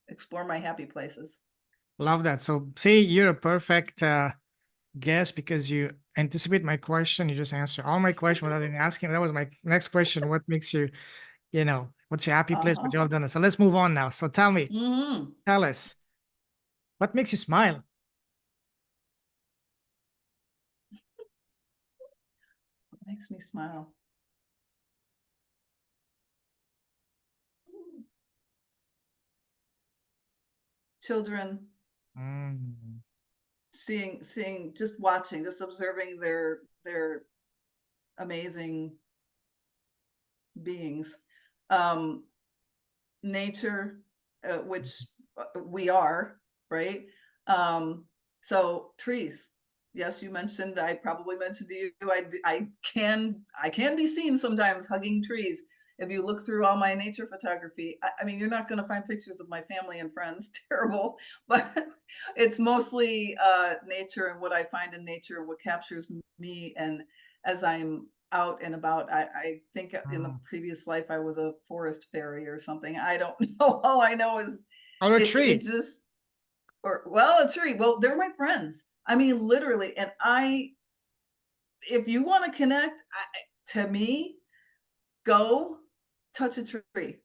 S1: explore my happy places.
S2: Love that. So see, you're a perfect guest because you anticipate my question. You just answer all my questions without even asking. That was my next question. What makes you, what's your happy place? But
S1: Uh-huh.
S2: you all done it. So let's move on now. So
S1: Hmm.
S2: tell us, what makes you smile?
S1: What makes me smile? Children
S2: Mm,
S1: seeing, just watching, just observing their amazing beings. Um, Nature, which we are, right? Um, so trees. Yes, you mentioned. I probably mentioned to you. I can be seen sometimes hugging trees. If you look through all my nature photography, I mean, you're not going to find pictures of my family and friends. Terrible, but it's mostly nature and what I find in nature, what captures me. And as I'm out and about. I think in the
S2: mm.
S1: previous life I was a forest fairy or something. I don't know. All I know is
S2: Or a
S1: it
S2: tree.
S1: just or well, a tree. Well, they're my friends. I mean, literally. And if you want to connect, to me, go touch a tree.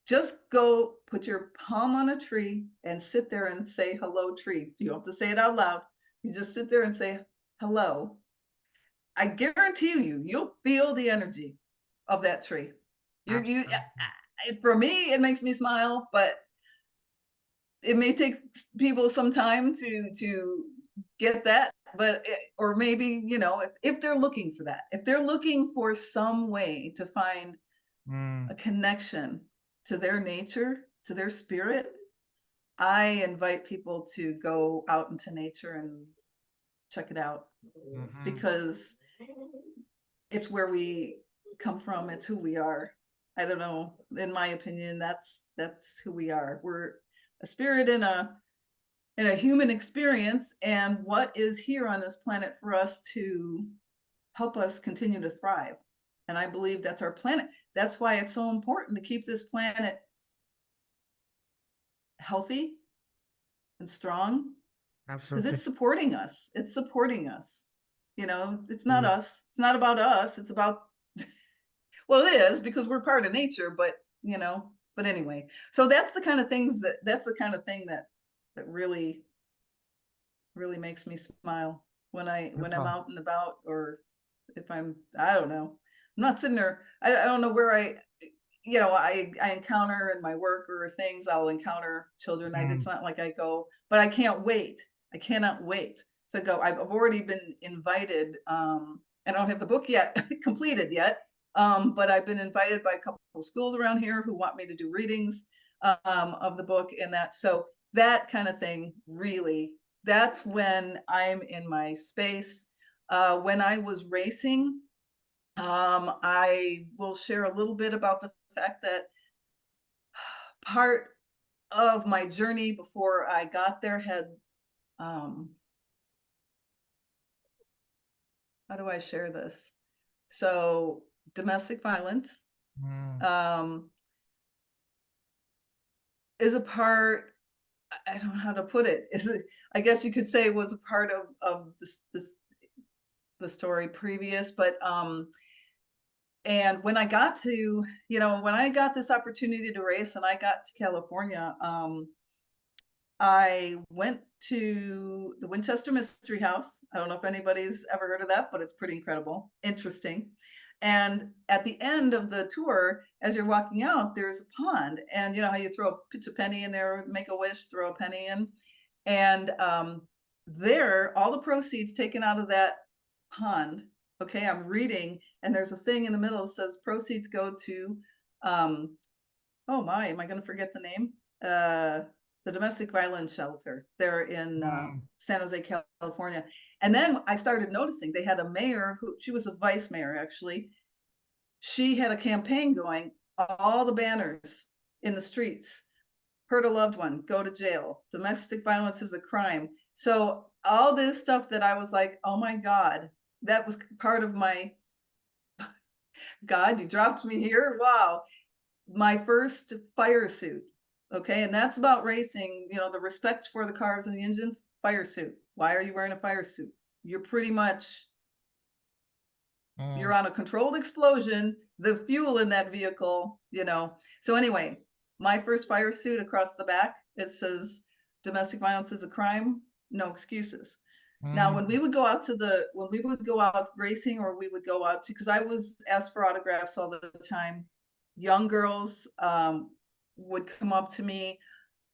S1: Just go put your palm on a tree and sit there and say hello, tree. You don't have to say it out loud. You just sit there and say hello. I guarantee you'll feel the energy of that tree. You
S2: Absolutely.
S1: for me, it makes me smile, but it may take people some time to get that. Or maybe if they're looking for that, if they're looking for some way to find
S2: Mm,
S1: a connection to their nature, to their spirit, I invite people to go out into nature and check it out
S2: mhm.
S1: because it's where we come from. It's who we are. I don't know. In my opinion, that's who we are. We're a spirit in a human experience, and what is here on this planet for us to help us continue to thrive. And I believe that's our planet. That's why it's so important to keep this planet healthy and strong because
S2: Absolutely.
S1: it's supporting us. It's supporting us. You know, it's not
S2: Yeah.
S1: us. It's not about us. It's about, well, it is because we're part of nature, but you know, but anyway. So that's the kind of things that's the kind of thing that really makes me smile when I'm
S2: Beautiful.
S1: out and about, or if I don't know. I'm not sitting there. I don't know where you know, I encounter in my work or things, I'll encounter children. It's
S2: Mm,
S1: not like I go, but I can't wait. I cannot wait to go. I've already been invited. I don't have the book yet completed yet, but I've been invited by a couple of schools around here who want me to do readings of the book and that. So that kind of thing, really, that's when I'm in my space. When I was racing, I will share a little bit about the fact that part of my journey before I got there had, um, how do I share this? So domestic violence,
S2: mm,
S1: um, is a part, I don't know how to put it. Is it, I guess you could say it was a part of the story previous, but, and when I got to, you know, when I got this opportunity to race and I got to California, I went to the Winchester Mystery House. I don't know if anybody's ever heard of that, but it's pretty incredible, interesting. And at the end of the tour, as you're walking out, there's a pond. And you know how you pitch a penny in there, make a wish, throw a penny in. And there, all the proceeds taken out of that pond, okay, I'm reading, and there's a thing in the middle that says proceeds go to, um, oh my, am I going to forget the name? The domestic violence shelter there in
S2: mm,
S1: San Jose, California. And then I started noticing they had a mayor who, she was a vice mayor actually. She had a campaign going, all the banners in the streets, hurt a loved one, go to jail, domestic violence is a crime. So all this stuff that I was like, oh my God, that was part of my, God, you dropped me here. Wow. My first fire suit. Okay. And that's about racing, you know, the respect for the cars and the engines, fire suit. Why are you wearing a fire suit? You're pretty much, you're
S2: mm,
S1: on a controlled explosion, the fuel in that vehicle, you know. So anyway, my first fire suit, across the back, it says domestic violence is a crime, no excuses. Now,
S2: mm,
S1: when we would go out racing, or we would go out to, because I was asked for autographs all the time, young girls would come up to me,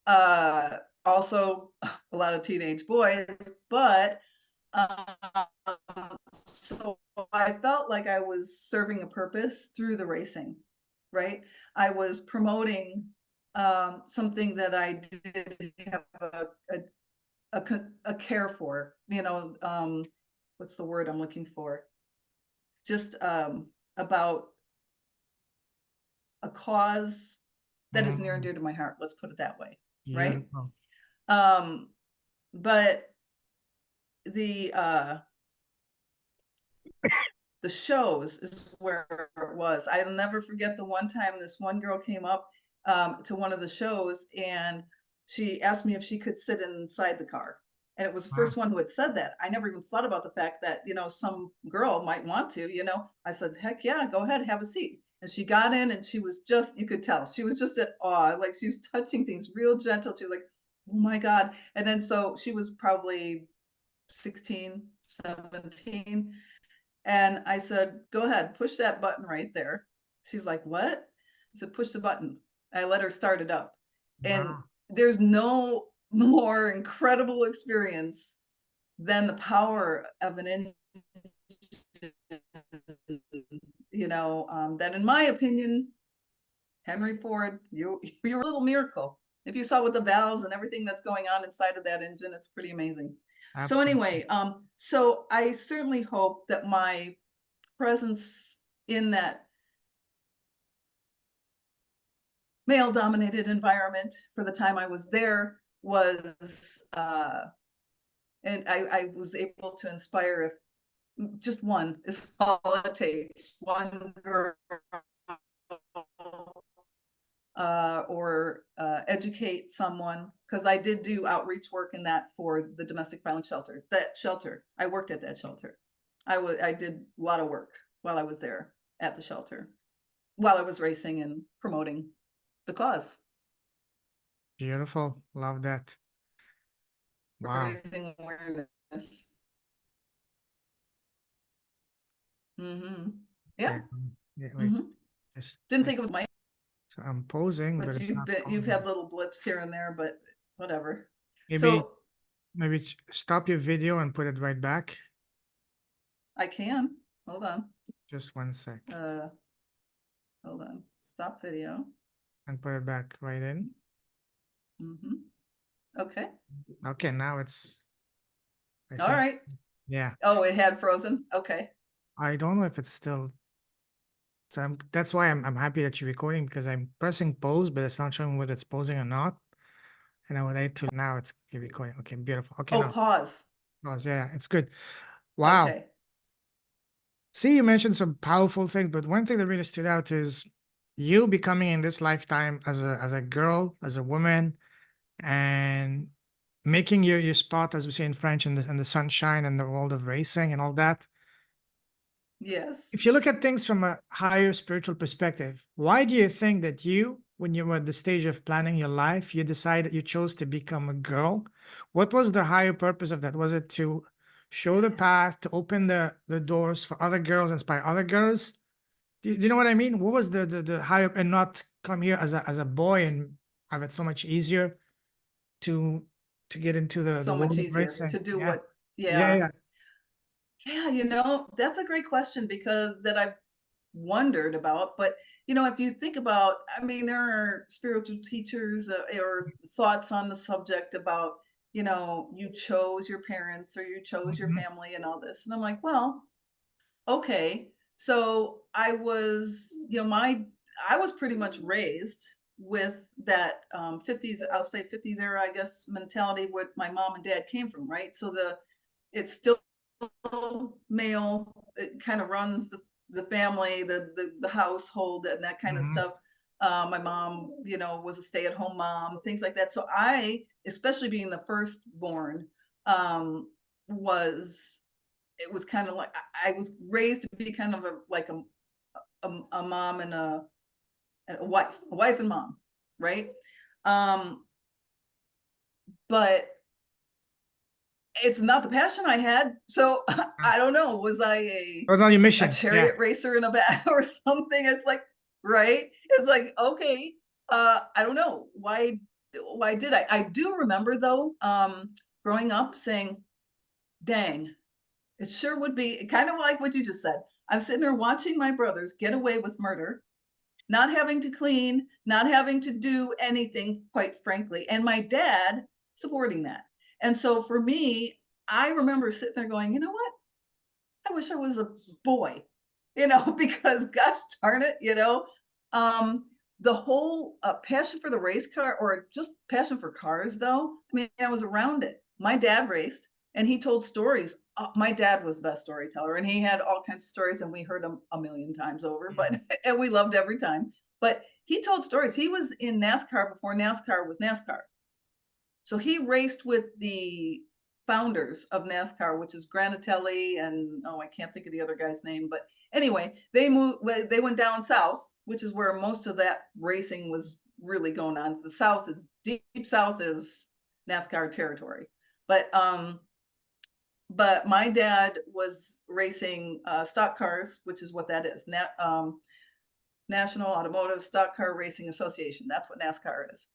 S1: uh, also a lot of teenage boys, but so I felt like I was serving a purpose through the racing, right? I was promoting something that I did have a care for, you know, what's the word I'm looking for? Just about a cause that is near and
S2: mm.
S1: dear to my heart. Let's put it that way, right?
S2: Beautiful.
S1: Um, but the uh, the shows is where it was. I'll never forget the one time this one girl came up to one of the shows, and she asked me if she could sit inside the car. And it was the
S2: Wow.
S1: first one who had said that. I never even thought about the fact that, you know, some girl might want to, you know. I said, heck yeah, go ahead, have a seat. And she got in, and she was just, you could tell, she was just at awe. Like, she was touching things real gentle. She was like, oh my God. And then so she was probably 16, 17. And I said, go ahead, push that button right there. She's like, what? I said, push the button. I let her start it up. And
S2: Wow.
S1: there's no more incredible experience than the power of an engine, you know, that in my opinion, Henry Ford, you're a little miracle. If you saw with the valves and everything that's going on inside of that engine, it's pretty amazing. So
S2: Absolutely.
S1: anyway, so I certainly hope that my presence in that male dominated environment for the time I was there was, and I was able to inspire, if just one is all it takes, one girl, or educate someone, because I did do outreach work in that for the domestic violence shelter. That shelter, I worked at that shelter. I did a lot of work while I was there at the shelter, while I was racing and promoting the cause,
S2: Beautiful. Love that. Wow.
S1: raising awareness. Yeah.
S2: Okay. Yeah, wait.
S1: hmm
S2: Just
S1: Didn't think it was my,
S2: so I'm posing, but
S1: but
S2: it's not
S1: you've
S2: posing.
S1: had little blips here and there, but whatever.
S2: Maybe
S1: So
S2: stop your video and put it right back.
S1: I can, hold on,
S2: Just one sec.
S1: uh, hold on, stop video.
S2: And put it back right in.
S1: Okay,
S2: Okay, now it's, I
S1: all
S2: think,
S1: right.
S2: yeah.
S1: Oh, it had frozen, okay.
S2: I don't know if it's still, so that's why I'm happy that you're recording, because I'm pressing pause, but it's not showing whether it's pausing or not. And I would like to, now it's recording. Okay, beautiful. Okay,
S1: Oh,
S2: now
S1: pause,
S2: pause. Yeah, it's good. Wow.
S1: okay.
S2: See, you mentioned some powerful things, but one thing that really stood out is you becoming in this lifetime as a girl, as a woman, and making your spot, as we say in French, in the sunshine and the world of racing and all that.
S1: Yes,
S2: If you look at things from a higher spiritual perspective, why do you think that you, when you were at the stage of planning your life, you decided you chose to become a girl? What was the higher purpose of that? Was it to show the path, to open the doors for other girls, inspire other girls? Do you know what I mean? What was the higher, and not come here as a boy and have it so much easier to get into the
S1: so
S2: world
S1: much
S2: of
S1: easier
S2: racing?
S1: to do
S2: Yeah.
S1: what,
S2: Yeah,
S1: yeah.
S2: yeah.
S1: Yeah, that's a great question, because that I've wondered about. But if you think about, I mean, there are spiritual teachers or thoughts on the subject about, you chose your parents or you chose your
S2: Mhm.
S1: family and all this. And I'm like, well, okay. So I was, I was pretty much raised with that 50s, I'll say 50s era, I guess, mentality what my mom and dad came from, right? So it's still male, it kind of runs the family, the household and that kind of
S2: Mhm.
S1: stuff. My mom, was a stay-at-home mom, things like that. So I, especially being the firstborn, was it was kind of like I was raised to be kind of a mom and a wife and mom, right? Um, but it's not the passion I had. So I don't know. Was I
S2: It was on your
S1: a
S2: mission. Yeah.
S1: chariot racer in a back or something? It's like, right? It's like, okay, I don't know. Why did I do remember though, growing up saying, dang, it sure would be kind of like what you just said. I'm sitting there watching my brothers get away with murder, not having to clean, not having to do anything, quite frankly, and my dad supporting that. And so for me, I remember sitting there going, you know what? I wish I was a boy, because gosh darn it, um, the whole passion for the race car, or just passion for cars, though. I mean, I was around it. My dad raced, and he told stories. My dad was the best storyteller, and he had all kinds of stories, and we heard them a million times over. But and we loved every time. But he told stories. He was in NASCAR before NASCAR was NASCAR. So he raced with the founders of NASCAR, which is Granatelli and I can't think of the other guy's name, but anyway, they went down south, which is where most of that racing was really going on. The south is deep south is NASCAR territory. But my dad was racing stock cars, which is what that is. National Automotive Stock Car Racing Association. That's what NASCAR is.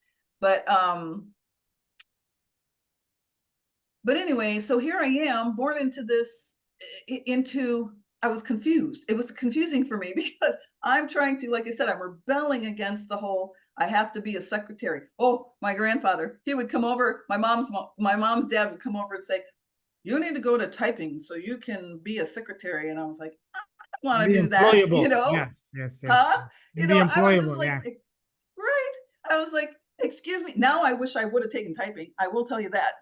S1: But anyway, so here I am, born into this, I was confused. It was confusing for me because I'm trying to, like I said, I'm rebelling against the whole, I have to be a secretary. Oh, my grandfather, he would come over, my mom's dad would come over and say, you need to go to typing so you can be a secretary. And I was like, I don't want
S2: Be
S1: to do that,
S2: employable. Yes, yes, yes.
S1: huh?
S2: Be
S1: I was just
S2: employable.
S1: like,
S2: Yeah.
S1: right. I was like, excuse me. Now I wish I would have taken typing. I will tell you that.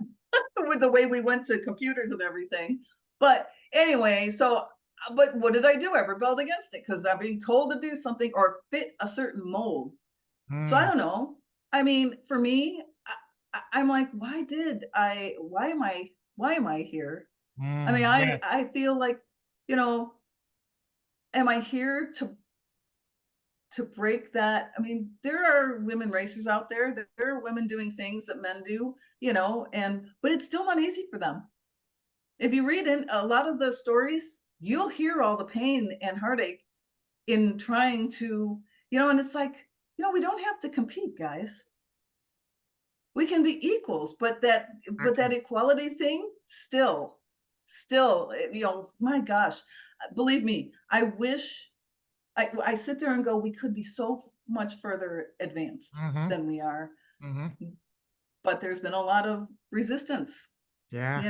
S1: With the way we went to computers and everything. But anyway, but what did I do? I rebelled against it because I'm being told to do something or fit a certain mold. So I
S2: Mm.
S1: don't know. I mean, for me, I'm like, why am I here? I mean,
S2: Yes.
S1: I feel like, you know, am I here to break that? I mean, there are women racers out there. There are women doing things that men do, and but it's still not easy for them. If you read in a lot of the stories, you'll hear all the pain and heartache in trying to, and it's like, we don't have to compete, guys. We can be equals, but that
S2: Exactly.
S1: equality thing still, my gosh, believe me, I wish I sit there and go, we could be so much further advanced
S2: Mm-hmm.
S1: than we are,
S2: Mm-hmm.
S1: but there's been a lot of resistance,
S2: Yeah.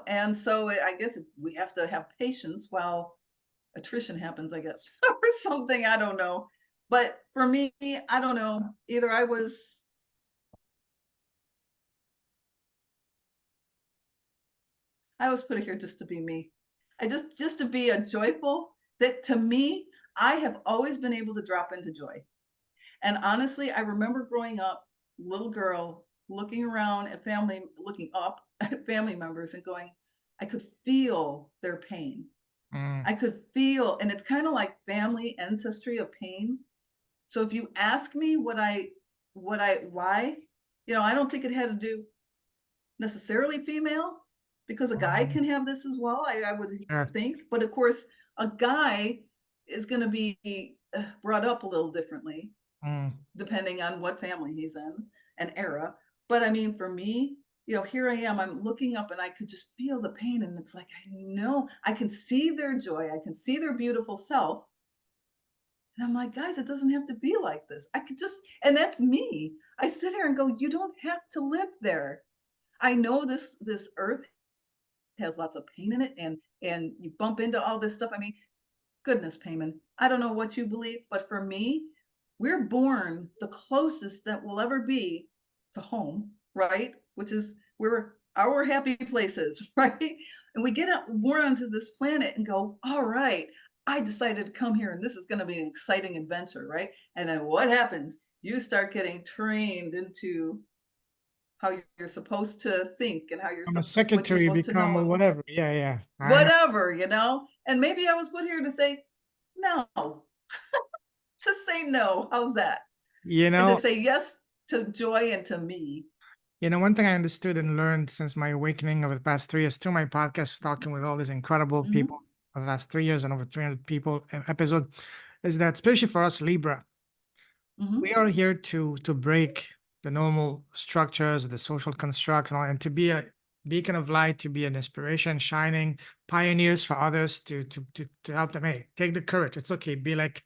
S1: and so I guess we have to have patience while attrition happens, I guess, or something. I don't know. But for me, I don't know. Either I always put it here just to be me. I just to be a joyful, that to me, I have always been able to drop into joy. And honestly, I remember growing up, little girl, looking around at family, looking up at family members and going, I could feel their pain.
S2: Mm.
S1: I could feel, and it's kind of like family ancestry of pain. So if you ask me why, I don't think it had to do necessarily female, because a guy
S2: Mm.
S1: can have this as well, I would
S2: Yeah.
S1: think. But of course, a guy is going to be brought up a little differently
S2: Mm.
S1: depending on what family he's in, an era. But I mean, for me, here I am, I'm looking up and I could just feel the pain. And it's like, I know I can see their joy, I can see their beautiful self. And I'm like, guys, it doesn't have to be like this. I could just, and that's me. I sit here and go, you don't have to live there. I know this earth has lots of pain in it, and you bump into all this stuff. I mean, goodness, Payman, I don't know what you believe, but for me, we're born the closest that we'll ever be to home, right? Which is where our happy place is, right? And we get out, born onto this planet and go, all right, I decided to come here and this is going to be an exciting adventure, right? And then what happens? You start getting trained into how you're supposed to think and
S2: I'm a
S1: what you're
S2: secretary,
S1: supposed to
S2: become
S1: know
S2: or
S1: and
S2: whatever. Yeah, yeah. I know.
S1: whatever. And maybe I was put here to say no, to say no. How's that?
S2: You
S1: And to
S2: know,
S1: say yes to joy and to me.
S2: one thing I understood and learned since my awakening over the past 3 years through my podcast, talking with all these incredible people
S1: Hmm.
S2: for the last 3 years and over 300 people episode, is that especially for us Libra, we
S1: Hmm.
S2: are here to break the normal structures, the social constructs, and to be a beacon of light, to be an inspiration, shining pioneers for others, to help them. Hey, take the courage. It's okay. Be like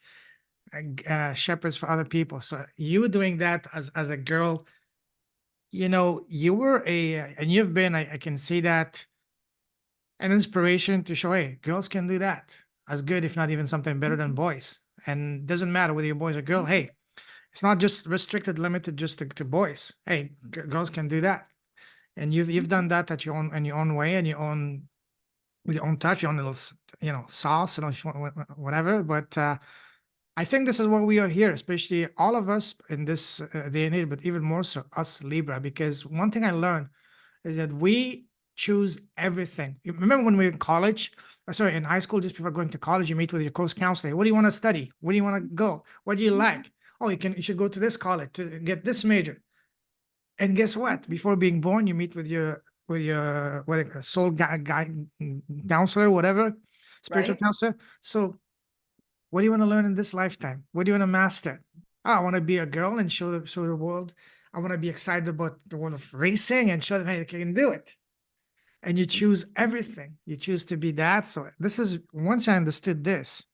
S2: shepherds for other people. So you doing that as a girl, you were and you've been. I can see that an inspiration to show. Hey, girls can do that as good, if not even something better than
S1: Hmm.
S2: boys. And doesn't matter whether you're boys or girl.
S1: Hmm.
S2: Hey, it's not just restricted, limited just to boys. Hey, girls can do that, and you've done that at your own in your own way and your own with your own touch, your own little sauce and whatever. But I think this is why we are here, especially all of us in this day and age, but even more so us Libra, because one thing I learned is that we choose everything. You remember when we were in college? Sorry, in high school, just before going to college, you meet with your course counselor. What do you want to study? Where do you want to go? What do you like? Oh, you should go to this college to get this major. And guess what? Before being born, you meet with your what soul guy counselor, whatever, spiritual
S1: Right.
S2: counselor. So what do you want to learn in this lifetime? What do you want to master? Oh, I want to be a girl and show the world. I want to be excited about the world of racing and show them, hey, I can do it. And you choose everything. You choose to be that. So this is once I understood this,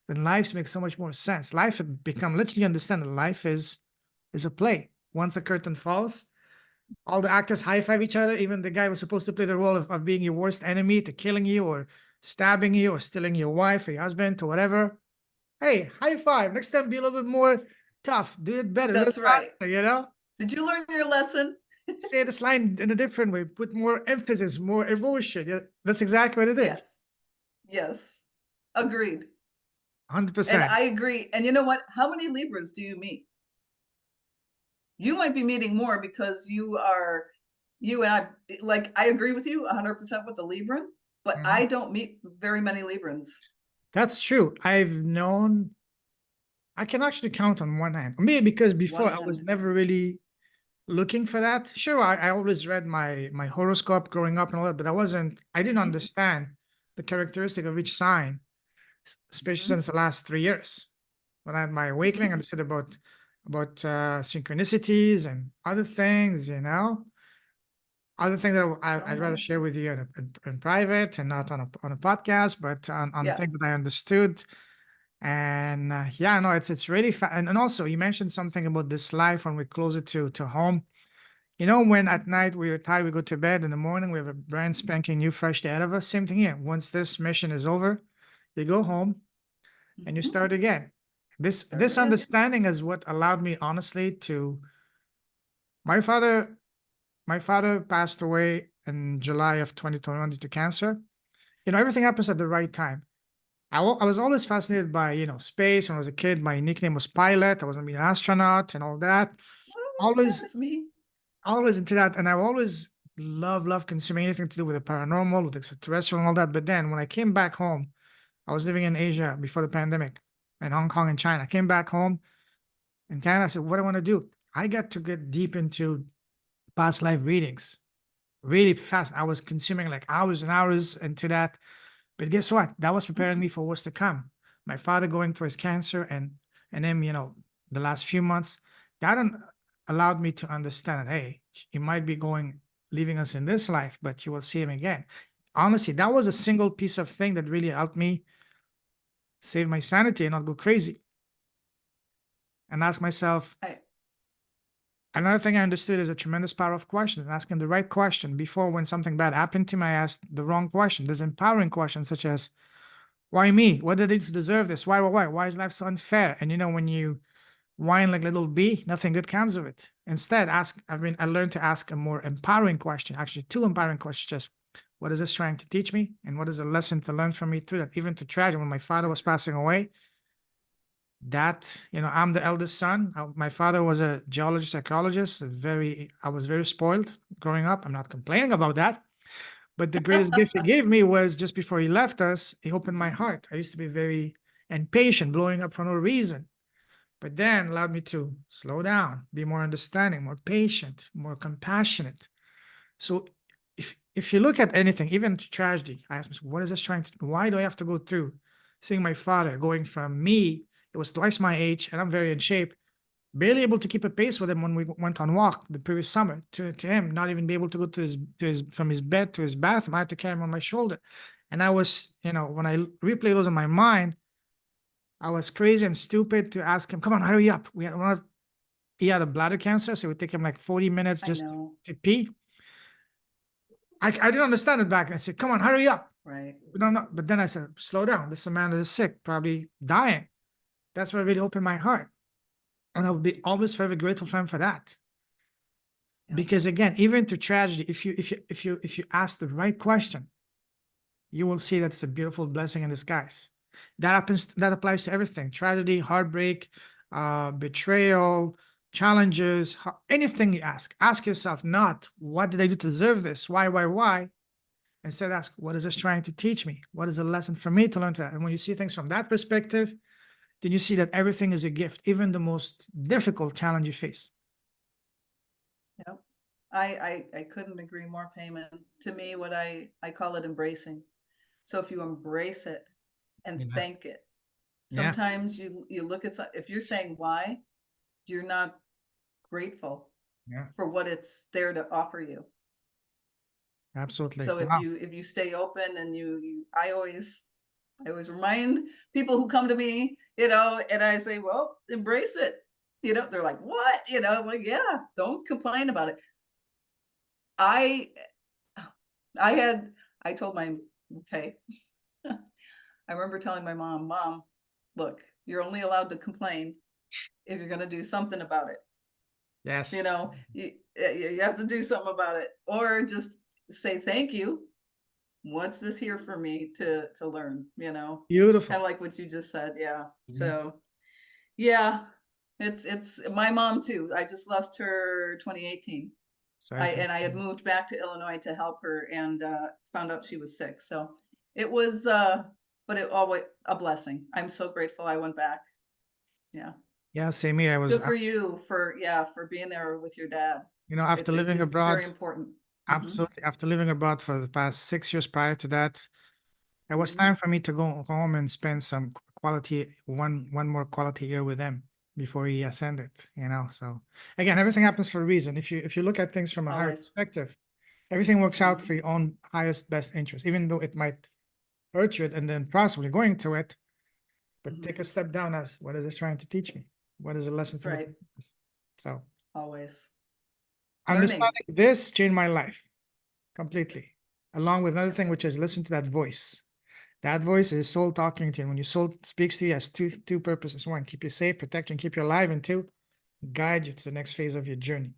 S2: then life makes so much more sense. Life had become literally understand that life is a play. Once a curtain falls, all the actors high five each other. Even the guy was supposed to play the role of being your worst enemy, to killing you or stabbing you or stealing your wife or your husband or whatever. Hey, high five. Next time, be a little bit more tough. Do it better. Do it
S1: That's right.
S2: faster.
S1: Did you learn your lesson?
S2: Say this line in a different way. Put more emphasis, more emotion. Yeah, that's exactly what it is.
S1: Yes. Yes. Agreed. And
S2: 100%.
S1: I agree. And you know what? How many Libras do you meet? You might be meeting more because you and I, like, I agree with you 100% with the Libran, but
S2: Mhm.
S1: I don't meet very many Librans.
S2: That's true. I can actually count on one hand. Maybe because
S1: One
S2: before I was
S1: hand.
S2: never really looking for that. Sure, I always read my horoscope growing up and all that, but I didn't
S1: Mhm.
S2: understand the characteristic of each sign, especially
S1: Mhm.
S2: since the last 3 years. When I had my awakening, I
S1: Mhm.
S2: understood about synchronicities and other things, other things that
S1: Oh
S2: I'd rather
S1: my.
S2: share with you in private and not on a podcast, but on
S1: Yeah.
S2: things that I understood. And yeah, no, it's really and also you mentioned something about this life when we're closer to home. When at night we're tired, we go to bed. In the morning, we have a brand spanking new, fresh day ahead of us. Same thing here. Once this mission is over, you go home and you
S1: Mhm.
S2: start again. This
S1: Start
S2: this
S1: again.
S2: understanding is what allowed me, honestly, to my father. My father passed away in July of 2021 due to cancer. Everything happens at the right time. I was always fascinated by space. When I was a kid, my nickname was pilot. I was gonna be an astronaut and all that. Always
S1: That's me.
S2: always into that, and I always love consuming anything to do with the paranormal, with extraterrestrial and all that. But then when I came back home, I was living in Asia before the pandemic, in Hong Kong and China. I came back home in Canada. I said, what I want to do? I got to get deep into past life readings really fast. I was consuming like hours and hours into that. But guess what? That was preparing me for what's to come. My father going through his cancer, and then the last few months that allowed me to understand. Hey, he might be leaving us in this life, but you will see him again. Honestly, that was a single piece of thing that really helped me save my sanity and not go crazy. And ask myself,
S1: I
S2: another thing I understood is a tremendous power of question and asking the right question before when something bad happened to me. I asked the wrong question. There's empowering questions such as, why me? What did I do to deserve this? Why? Why is life so unfair? And when you whine like little bee, nothing good comes of it. Instead, I learned to ask a more empowering question, actually two empowering questions. Just, what is this trying to teach me? And what is a lesson to learn from me through that? Even to tragedy, when my father was passing away, I'm the eldest son. My father was a geologist, psychologist. I was very spoiled growing up. I'm not complaining about that. But the greatest gift he gave me was just before he left us, he opened my heart. I used to be very impatient, blowing up for no reason. But then allowed me to slow down, be more understanding, more patient, more compassionate. So if you look at anything, even tragedy, I ask myself, what is this trying to, why do I have to go through seeing my father going from me, it was twice my age, and I'm very in shape, barely able to keep a pace with him when we went on walk the previous summer, to him not even be able to go to his from his bed to his bathroom. I had to carry him on my shoulder. And I was, when I replay those in my mind, I was crazy and stupid to ask him, come on, hurry up. He had a bladder cancer, so it would take him like 40 minutes
S1: I
S2: just
S1: know.
S2: to pee. I didn't understand it back then. I said, come on, hurry up.
S1: Right.
S2: We don't know. But then I said, slow down. This is a man that is sick, probably dying. That's what really opened my heart. And I will be always forever grateful for him for that.
S1: Yep.
S2: Because again, even to tragedy, if you ask the right question, you will see that it's a beautiful blessing in disguise. That applies to everything: tragedy, heartbreak, betrayal, challenges, anything you ask yourself not what did I do to deserve this, why. Instead, ask, what is this trying to teach me? What is the lesson for me to learn that? And when you see things from that perspective, then you see that everything is a gift, even the most difficult challenge you face.
S1: Yep. I couldn't agree more, Payman. To me, what I call it embracing. So if you embrace it and
S2: Yeah.
S1: thank it,
S2: Yeah,
S1: sometimes you look at if you're saying why, you're not grateful
S2: yeah,
S1: for what it's there to offer you.
S2: absolutely.
S1: So
S2: Wow.
S1: if you stay open and I always remind people who come to me, and I say, well, embrace it. They're like, what? I'm like, yeah, don't complain about it. I I had I told my okay. I remember telling my mom, look, you're only allowed to complain if you're gonna do something about it.
S2: Yes.
S1: You have to do something about it, or just say thank you. What's this here for me to learn? Kind
S2: Beautiful.
S1: of like what you just said. Yeah.
S2: Mhm.
S1: So yeah. It's my mom too. I just lost her 2018.
S2: Sorry to.
S1: I had moved back to Illinois to help her, and found out she was sick. So it was, but it always a blessing. I'm so grateful I went back. Yeah.
S2: Yeah, same here. I was,
S1: Good for you for, yeah, for being there with your dad.
S2: after living
S1: It's very
S2: abroad,
S1: important.
S2: absolutely, after living abroad for the past 6 years prior to that, it was
S1: Mhm.
S2: time for me to go home and spend some quality, one more quality year with him before he ascended, So again, everything happens for a reason. If you look at things from a higher
S1: Always.
S2: perspective, everything works out
S1: Mhm.
S2: for your own highest best interest, even though it might hurt you and then possibly going to it. But take a step down as, what is this trying to teach me? What is a lesson for me?
S1: Right.
S2: So
S1: Always. Learning.
S2: understanding this changed my life completely, along with another thing, which is listen to that voice. That voice is soul talking to you. When your soul speaks to you, has two purposes: one, keep you safe, protect you, and keep you alive; and two, guide you to the next phase of your journey.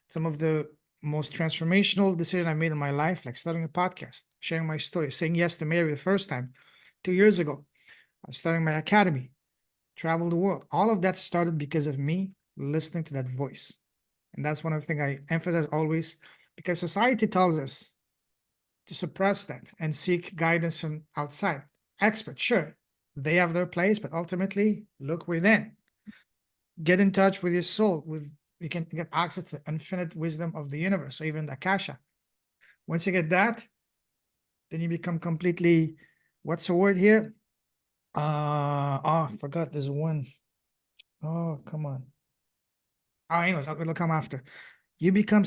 S2: Some of the most transformational decisions I made in my life, like starting a podcast, sharing my story, saying yes to Mary the first time 2 years ago, starting my academy, travel the world. All of that started because of me listening to that voice. And that's one of the things I emphasize always, because society tells us to suppress that and seek guidance from outside. Experts, sure, they have their place, but ultimately look within. Get in touch with your soul. You can get access to the infinite wisdom of the universe, or even the Akasha. Once you get that, then you become completely, what's the word here? I forgot. There's one. Oh, come on. Oh, anyways, it'll come after. You become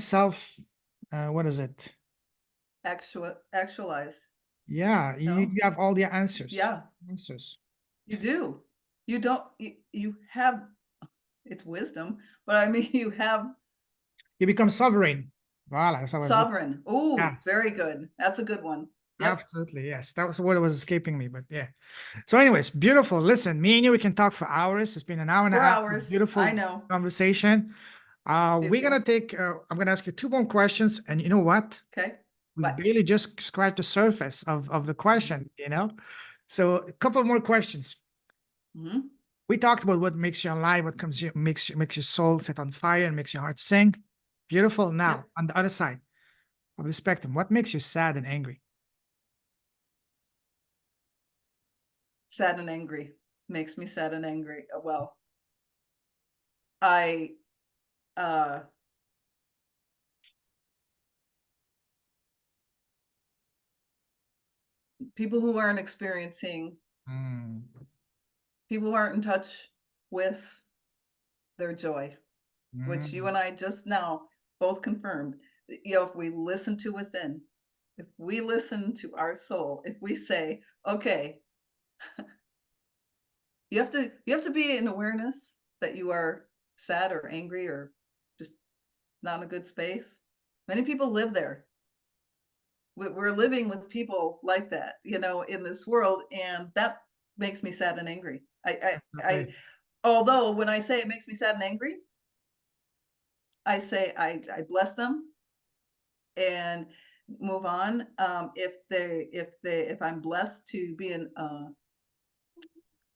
S2: what is it?
S1: Actualized.
S2: Yeah, you,
S1: No?
S2: you have all the answers.
S1: Yeah,
S2: Answers.
S1: you do. You don't, you have, it's wisdom, but I mean, you have
S2: You become sovereign. Voila, that was it.
S1: sovereign. Ooh,
S2: Yes,
S1: very good. That's a good one. Yep.
S2: absolutely. Yes, that was the word that was escaping me, but yeah. So, anyways, beautiful. Listen, me and you, we can talk for hours. It's been an hour and a
S1: 4
S2: half of
S1: hours. I
S2: beautiful
S1: know.
S2: conversation. We're gonna
S1: Beautiful.
S2: take. I'm gonna ask you two more questions, and you know what?
S1: Okay.
S2: We've
S1: What?
S2: barely just scratched the surface of the question. So a couple more questions.
S1: Mhm.
S2: We talked about what makes you alive, what makes your soul set on fire and makes your heart sing. Beautiful. Now,
S1: Yep.
S2: on the other side of the spectrum, what makes you sad and angry?
S1: Sad and angry. Makes me sad and angry. Well, I, uh, people who aren't experiencing,
S2: Mm,
S1: people who aren't in touch with their joy, which you
S2: mm.
S1: and I just now both confirmed. If we listen to within, if we listen to our soul, if we say, okay, you have to be in awareness that you are sad or angry or just not in a good space. Many people live there. We're living with people like that, in this world, and that makes me sad and angry.
S2: Definitely.
S1: Although when I say it makes me sad and angry, I say I bless them and move on. If I'm blessed to be in,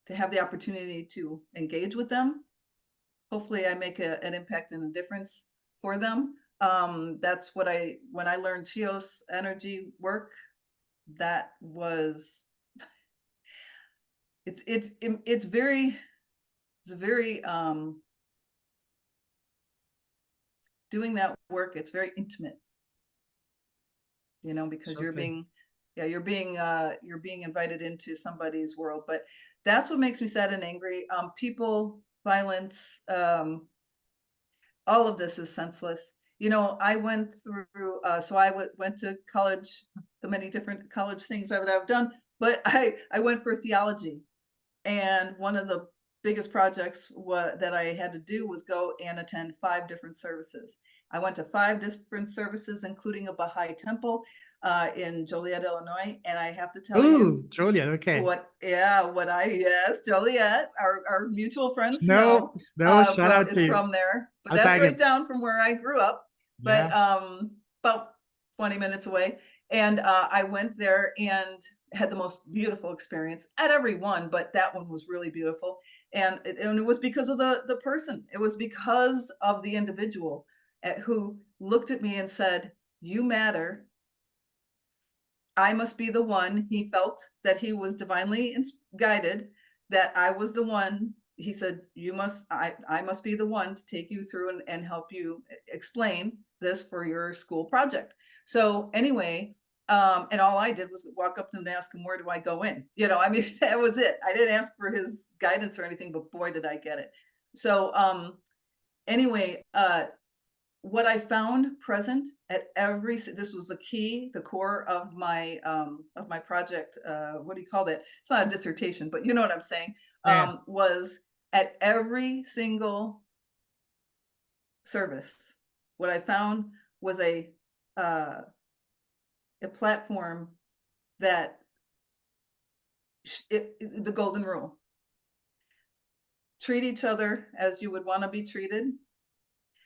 S1: to have the opportunity to engage with them, hopefully I make an impact and a difference for them. That's what when I learned Chios energy work, that was, it's very, doing that work, it's very intimate, because
S2: Absolutely.
S1: yeah, you're being invited into somebody's world. But that's what makes me sad and angry. People, violence, all of this is senseless. I went through, so went to college, the many different college things that I've done, but I went for theology. And one of the biggest projects that I had to do was go and attend 5 different services. I went to 5 different services, including a Baha'i temple in Joliet, Illinois. And I have to tell you,
S2: Ooh, Julia. Okay.
S1: yes, Joliet, our mutual friend
S2: Snow,
S1: Snow,
S2: Snow. Shout out to
S1: is
S2: you.
S1: from there, but
S2: I'll
S1: that's
S2: tag
S1: right
S2: him.
S1: down from where I grew up,
S2: Yeah.
S1: but about 20 minutes away. And I went there and had the most beautiful experience at every one, but that one was really beautiful. and it was because of the person. It was because of the individual who looked at me and said, "You matter." I must be the one. He felt that he was divinely guided, that I was the one. He said, I must be the one to take you through and help you explain this for your school project. So anyway, and all I did was walk up to him and ask him, where do I go in? You know, I mean, that was it. I didn't ask for his guidance or anything, but boy, did I get it. So anyway, what I found present at this was the key, the core of my project. What do you call that? It's not a dissertation, but you know what I'm saying.
S2: Yeah.
S1: Was at every single service, what I found was a platform that the golden rule: treat each other as you would want to be treated.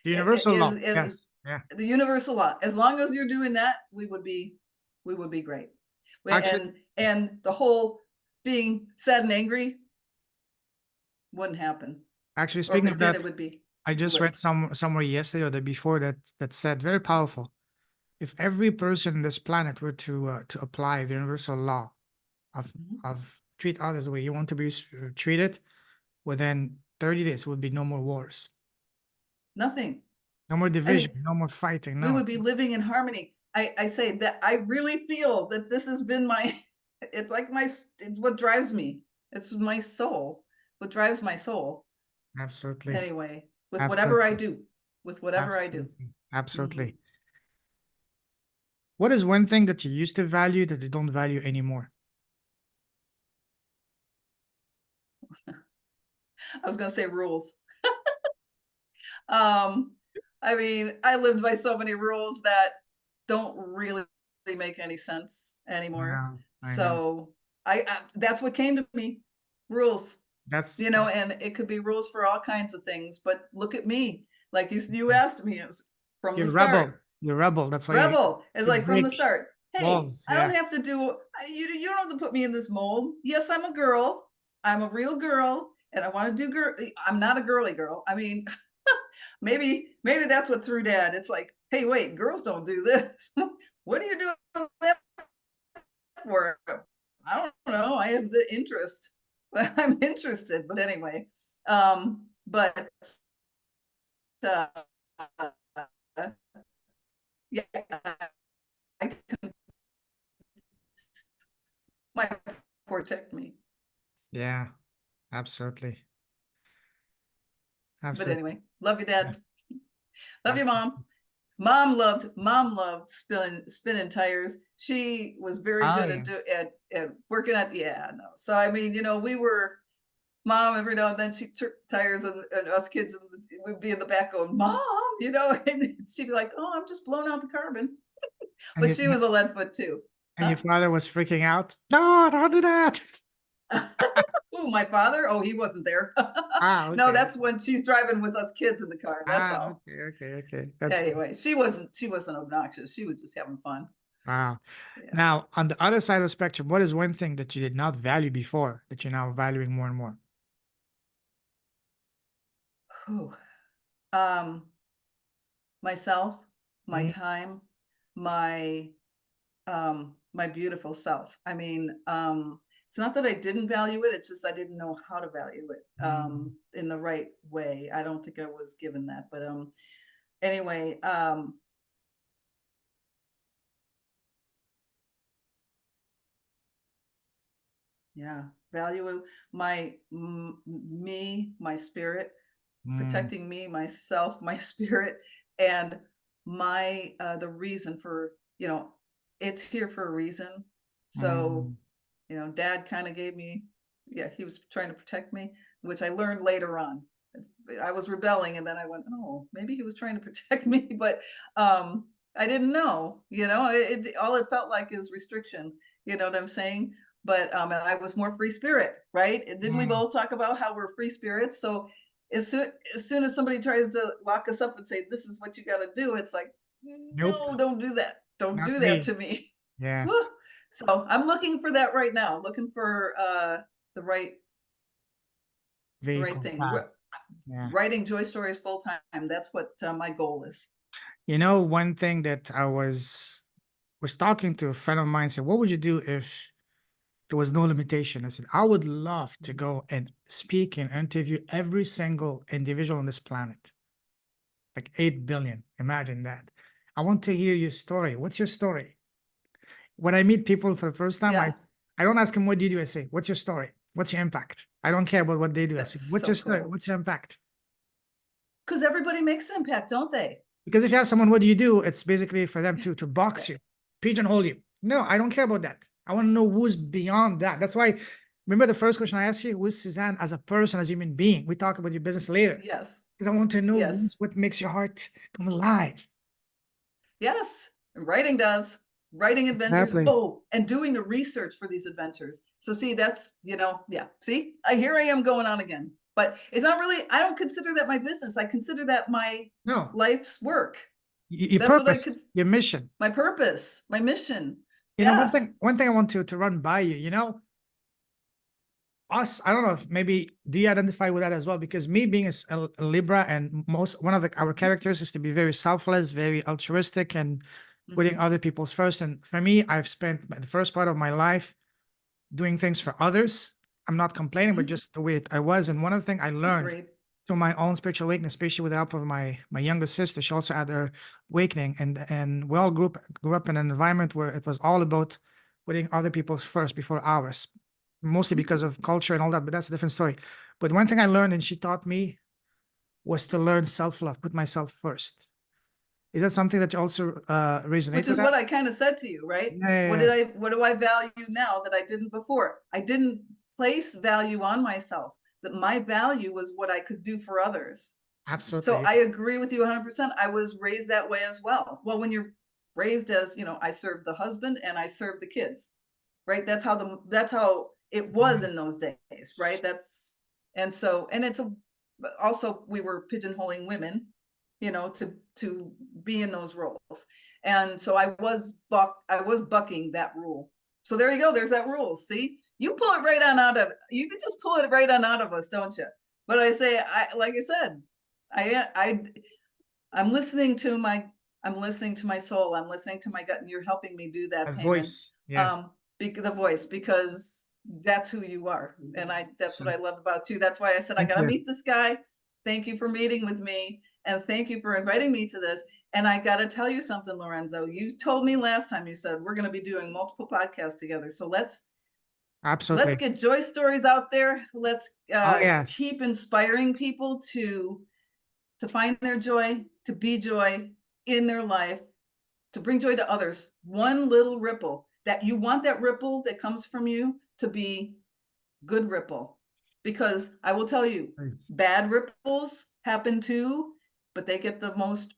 S2: The universal law.
S1: Is
S2: Yes. Yeah.
S1: the universal law. As long as you're doing that, we would be great.
S2: Actually,
S1: And the whole being sad and angry wouldn't happen.
S2: actually,
S1: Or if
S2: speaking
S1: it
S2: of
S1: did,
S2: that,
S1: it would be.
S2: I just read somewhere yesterday or the before that said very powerful. If every person on this planet were to apply the universal law of treat others the way you want to be treated, within 30 days would be no more wars,
S1: Nothing.
S2: no more
S1: I
S2: division,
S1: mean,
S2: no more fighting.
S1: we
S2: No,
S1: would be living in harmony. I say that I really feel that this has been it's like it's what drives me. It's my soul, what drives my soul.
S2: absolutely,
S1: Anyway, with whatever I
S2: absolutely,
S1: do, with whatever I do.
S2: absolutely, absolutely. What is one thing that you used to value that you don't value anymore?
S1: I was going to say rules. I mean, I lived by so many rules that don't really make any sense anymore.
S2: I know.
S1: So that's what came to me. Rules,
S2: That's
S1: you know, and it could be rules for all kinds of things, but look at me. Like you asked me, it was from the
S2: you're rebel.
S1: start.
S2: You're rebel. That's why
S1: Rebel is
S2: you
S1: like from the
S2: break
S1: start. Hey,
S2: walls.
S1: I don't
S2: Yeah,
S1: have to do, you don't have to put me in this mold. Yes, I'm a girl. I'm a real girl and I want to do I'm not a girly girl. I mean, maybe that's what threw Dad. It's like, hey, wait, girls don't do this. What are you doing that for? I don't know. I have the interest. I'm interested. But anyway, but uh, yeah, I can might protect me.
S2: yeah, absolutely,
S1: But
S2: absolutely,
S1: anyway, love you, Dad. Love you,
S2: absolutely.
S1: Mom. Mom loved spinning tires. She was very
S2: Oh
S1: good
S2: yes,
S1: at working at no. So I mean, you know, we were Mom every now and then she took tires and us kids and we'd be in the back going, Mom, you know, and she'd be like, oh, I'm just blowing out the carbon.
S2: and
S1: But
S2: you,
S1: she was a lead foot too.
S2: and your
S1: Huh?
S2: father was freaking out. No, don't do that.
S1: Ooh, my father? Oh, he wasn't there.
S2: Ah,
S1: No,
S2: okay.
S1: that's when she's driving with us kids in the car. That's
S2: Ah,
S1: all.
S2: okay, okay, okay. That's
S1: Anyway, she wasn't obnoxious. She was just having fun.
S2: wow.
S1: Yeah.
S2: Now, on the other side of the spectrum, what is one thing that you did not value before that you're now valuing more and more?
S1: Whew. Um, myself, my
S2: Mm,
S1: time, my my beautiful self. I mean, it's not that I didn't value it, it's just I didn't know how to value it
S2: mm,
S1: in the right way. I don't think I was given that, but anyway, yeah, value me, my spirit,
S2: mm,
S1: protecting me, myself, my spirit, and my the reason for, you know, it's here for a reason. So,
S2: mm.
S1: you know, Dad kind of gave me, yeah, he was trying to protect me, which I learned later on. I was rebelling and then I went, oh, maybe he was trying to protect me, but I didn't know, you know, all it felt like is restriction, you know what I'm saying? But and I was more free spirit, right? Didn't we
S2: Mm,
S1: both talk about how we're free spirits? So as soon as somebody tries to lock us up and say, this is what you got to do, it's like,
S2: nope,
S1: no, don't do that. Don't
S2: not
S1: do that
S2: me.
S1: to me.
S2: Yeah.
S1: So I'm looking for that right now, looking for the right the right
S2: vehicle
S1: thing.
S2: path. Yeah.
S1: Writing joy stories full time. That's what my goal is.
S2: You know, one thing that I was talking to a friend of mine, said, what would you do if there was no limitation? I said, I would love to go and speak and interview every single individual on this planet. Like 8 billion. Imagine that. I want to hear your story. What's your story? When I meet people for the first time,
S1: Yeah,
S2: I don't ask them, what do you do? I say, what's your story? What's your impact? I don't care about what they do. I say,
S1: that's
S2: what's
S1: so
S2: your story?
S1: cool.
S2: What's your impact?
S1: Because everybody makes an impact, don't they?
S2: Because if you ask someone, what do you do? It's basically for them to box you, pigeonhole you. No, I don't care about that. I want to know who's beyond that. That's why, remember the first question I asked you, who's Suzanne as a person, as a human being? We talk about your business later.
S1: Yes.
S2: Because I want to know
S1: Yes.
S2: what makes your heart come alive.
S1: Yes. And writing does. Writing adventures.
S2: Exactly.
S1: Oh, and doing the research for these adventures. So see, that's, yeah. See, here I am going on again. But it's not really, I don't consider that my business. I consider that my
S2: No,
S1: life's work.
S2: your
S1: That's what I could,
S2: purpose, your mission.
S1: my purpose, my mission.
S2: You know,
S1: Yeah.
S2: one thing I want to run by you, you know, us, I don't know if maybe do you identify with that as well? Because me being a Libra, and one of our characters is to be very selfless, very altruistic, and putting other people's first. And for me, I've spent the first part of my life doing things for others. I'm not complaining, but just the way I was. And one of the things I learned
S1: Great.
S2: through my own spiritual awakening, especially with the help of my younger sister, she also had her awakening, and we all grew up in an environment where it was all about putting other people's first before ours, mostly because of culture and all that. But that's a different story. But one thing I learned, and she taught me, was to learn self-love, put myself first. Is that something that you also resonate
S1: Which
S2: with
S1: is
S2: that?
S1: what I kind of said to you, right?
S2: Yeah, yeah, yeah.
S1: What do I value now that I didn't before? I didn't place value on myself, that my value was what I could do for others. So
S2: Absolutely.
S1: I
S2: Yes.
S1: agree with you 100%. I was raised that way as well. Well, when you're raised as, I served the husband and I served the kids, right? That's how it was in those days, right? And it's also we were pigeonholing women, to be in those roles. And so I was bucking that rule. So there you go. There's that rule. See, you pull it right on out of, you can just pull it right on out of us, don't you? But I say, like I said, I'm listening to my soul. I'm listening to my gut, and you're helping me do
S2: A
S1: that payment.
S2: voice. Yes.
S1: The voice, because that's who you are. And that's what I love about you. That's why I said, I
S2: Thank
S1: got to
S2: you.
S1: meet this guy. Thank you for meeting with me. And thank you for inviting me to this. And I got to tell you something, Lorenzo, you told me last time, you said, we're going to be doing multiple podcasts together. So let's
S2: Absolutely.
S1: get joy stories out there. Let's
S2: Oh,
S1: keep
S2: yes.
S1: inspiring people to find their joy, to be joy in their life, to bring joy to others. One little ripple, that you want that ripple that comes from you to be good ripple. Because I will tell you, bad ripples happen too, but they get the most,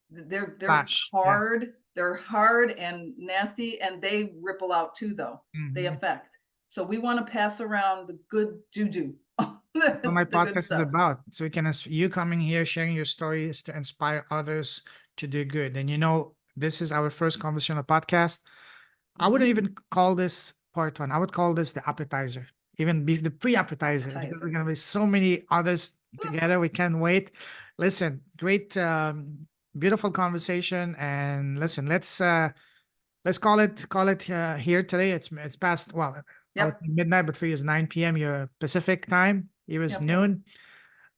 S1: they're
S2: Flash. Yes.
S1: hard, they're hard and nasty, and they ripple out too, though. They
S2: Mhm.
S1: affect. So we want to pass around the good juju,
S2: What my
S1: the good
S2: podcast is
S1: stuff.
S2: about. So you coming here, sharing your stories to inspire others to do good. And you know, this is our first conversation on a podcast. I wouldn't even call this part one. I would call this the appetizer, even be the pre-appetizer, because we're
S1: Appetizer.
S2: gonna be so many others together. We can't wait. Listen, great, beautiful conversation. And listen, let's call it here today. It's past, well, I would
S1: Yep.
S2: say midnight, but for you is 9 p.m. your Pacific time. Here is
S1: Yep.
S2: noon.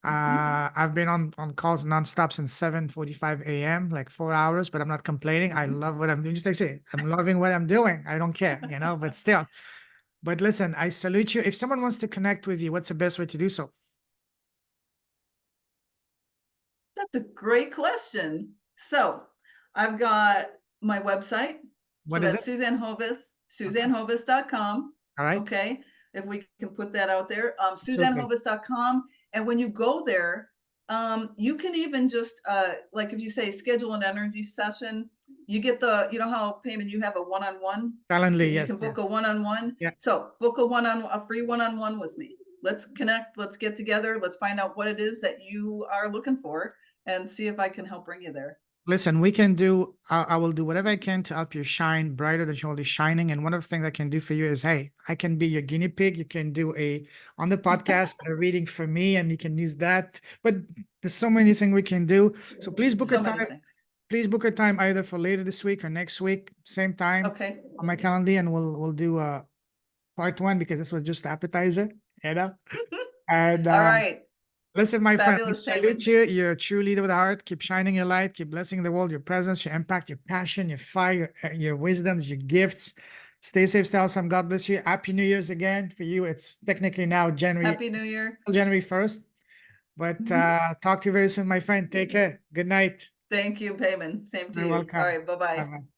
S2: I've been on calls nonstop since 7:45 a.m., like 4 hours, but I'm not complaining. I love what I'm doing. Just like I say, I'm loving what I'm doing. I don't care, but still. But listen, I salute you. If someone wants to connect with you, what's the best way to do so?
S1: That's a great question. So I've got my website. So
S2: What is it?
S1: that's Susanne Hovis,
S2: Okay.
S1: SuzanneHovis.com.
S2: All right.
S1: Okay. If we can put that out there,
S2: Absolutely.
S1: SuzanneHovis.com. And when you go there, you can even just, like if you say schedule an energy session, you get how payment, you have a one-on-one.
S2: Calendly,
S1: You can
S2: yes,
S1: book a
S2: yes.
S1: one-on-one.
S2: Yeah.
S1: So book a free one-on-one with me. Let's connect. Let's get together. Let's find out what it is that you are looking for and see if I can help bring you there.
S2: Listen, we can do, I will do whatever I can to help you shine brighter than you're already shining. And one of the things I can do for you is, hey, I can be your guinea pig. You can do on the podcast, a reading for me, and you can use that. But there's so many things we can do. So please book a
S1: So many
S2: time.
S1: things.
S2: Please book a time either for later this week or next week, same time
S1: Okay.
S2: on my calendar, and we'll do part one because this was just the appetizer, you know? And
S1: All right.
S2: listen, my friend, I
S1: Fabulous,
S2: salute
S1: Payman.
S2: you. You're a true leader with a heart. Keep shining your light. Keep blessing the world. Your presence, your impact, your passion, your fire, your wisdoms, your gifts. Stay safe, stay awesome. God bless you. Happy New Year's again. For you, it's technically now
S1: Happy New Year.
S2: January 1st. But
S1: Mhm.
S2: talk to you very soon, my friend. Take care. Good night.
S1: Thank you, Payman. Same to
S2: You're
S1: you. All
S2: welcome.
S1: right. Bye-bye.
S2: Bye-bye.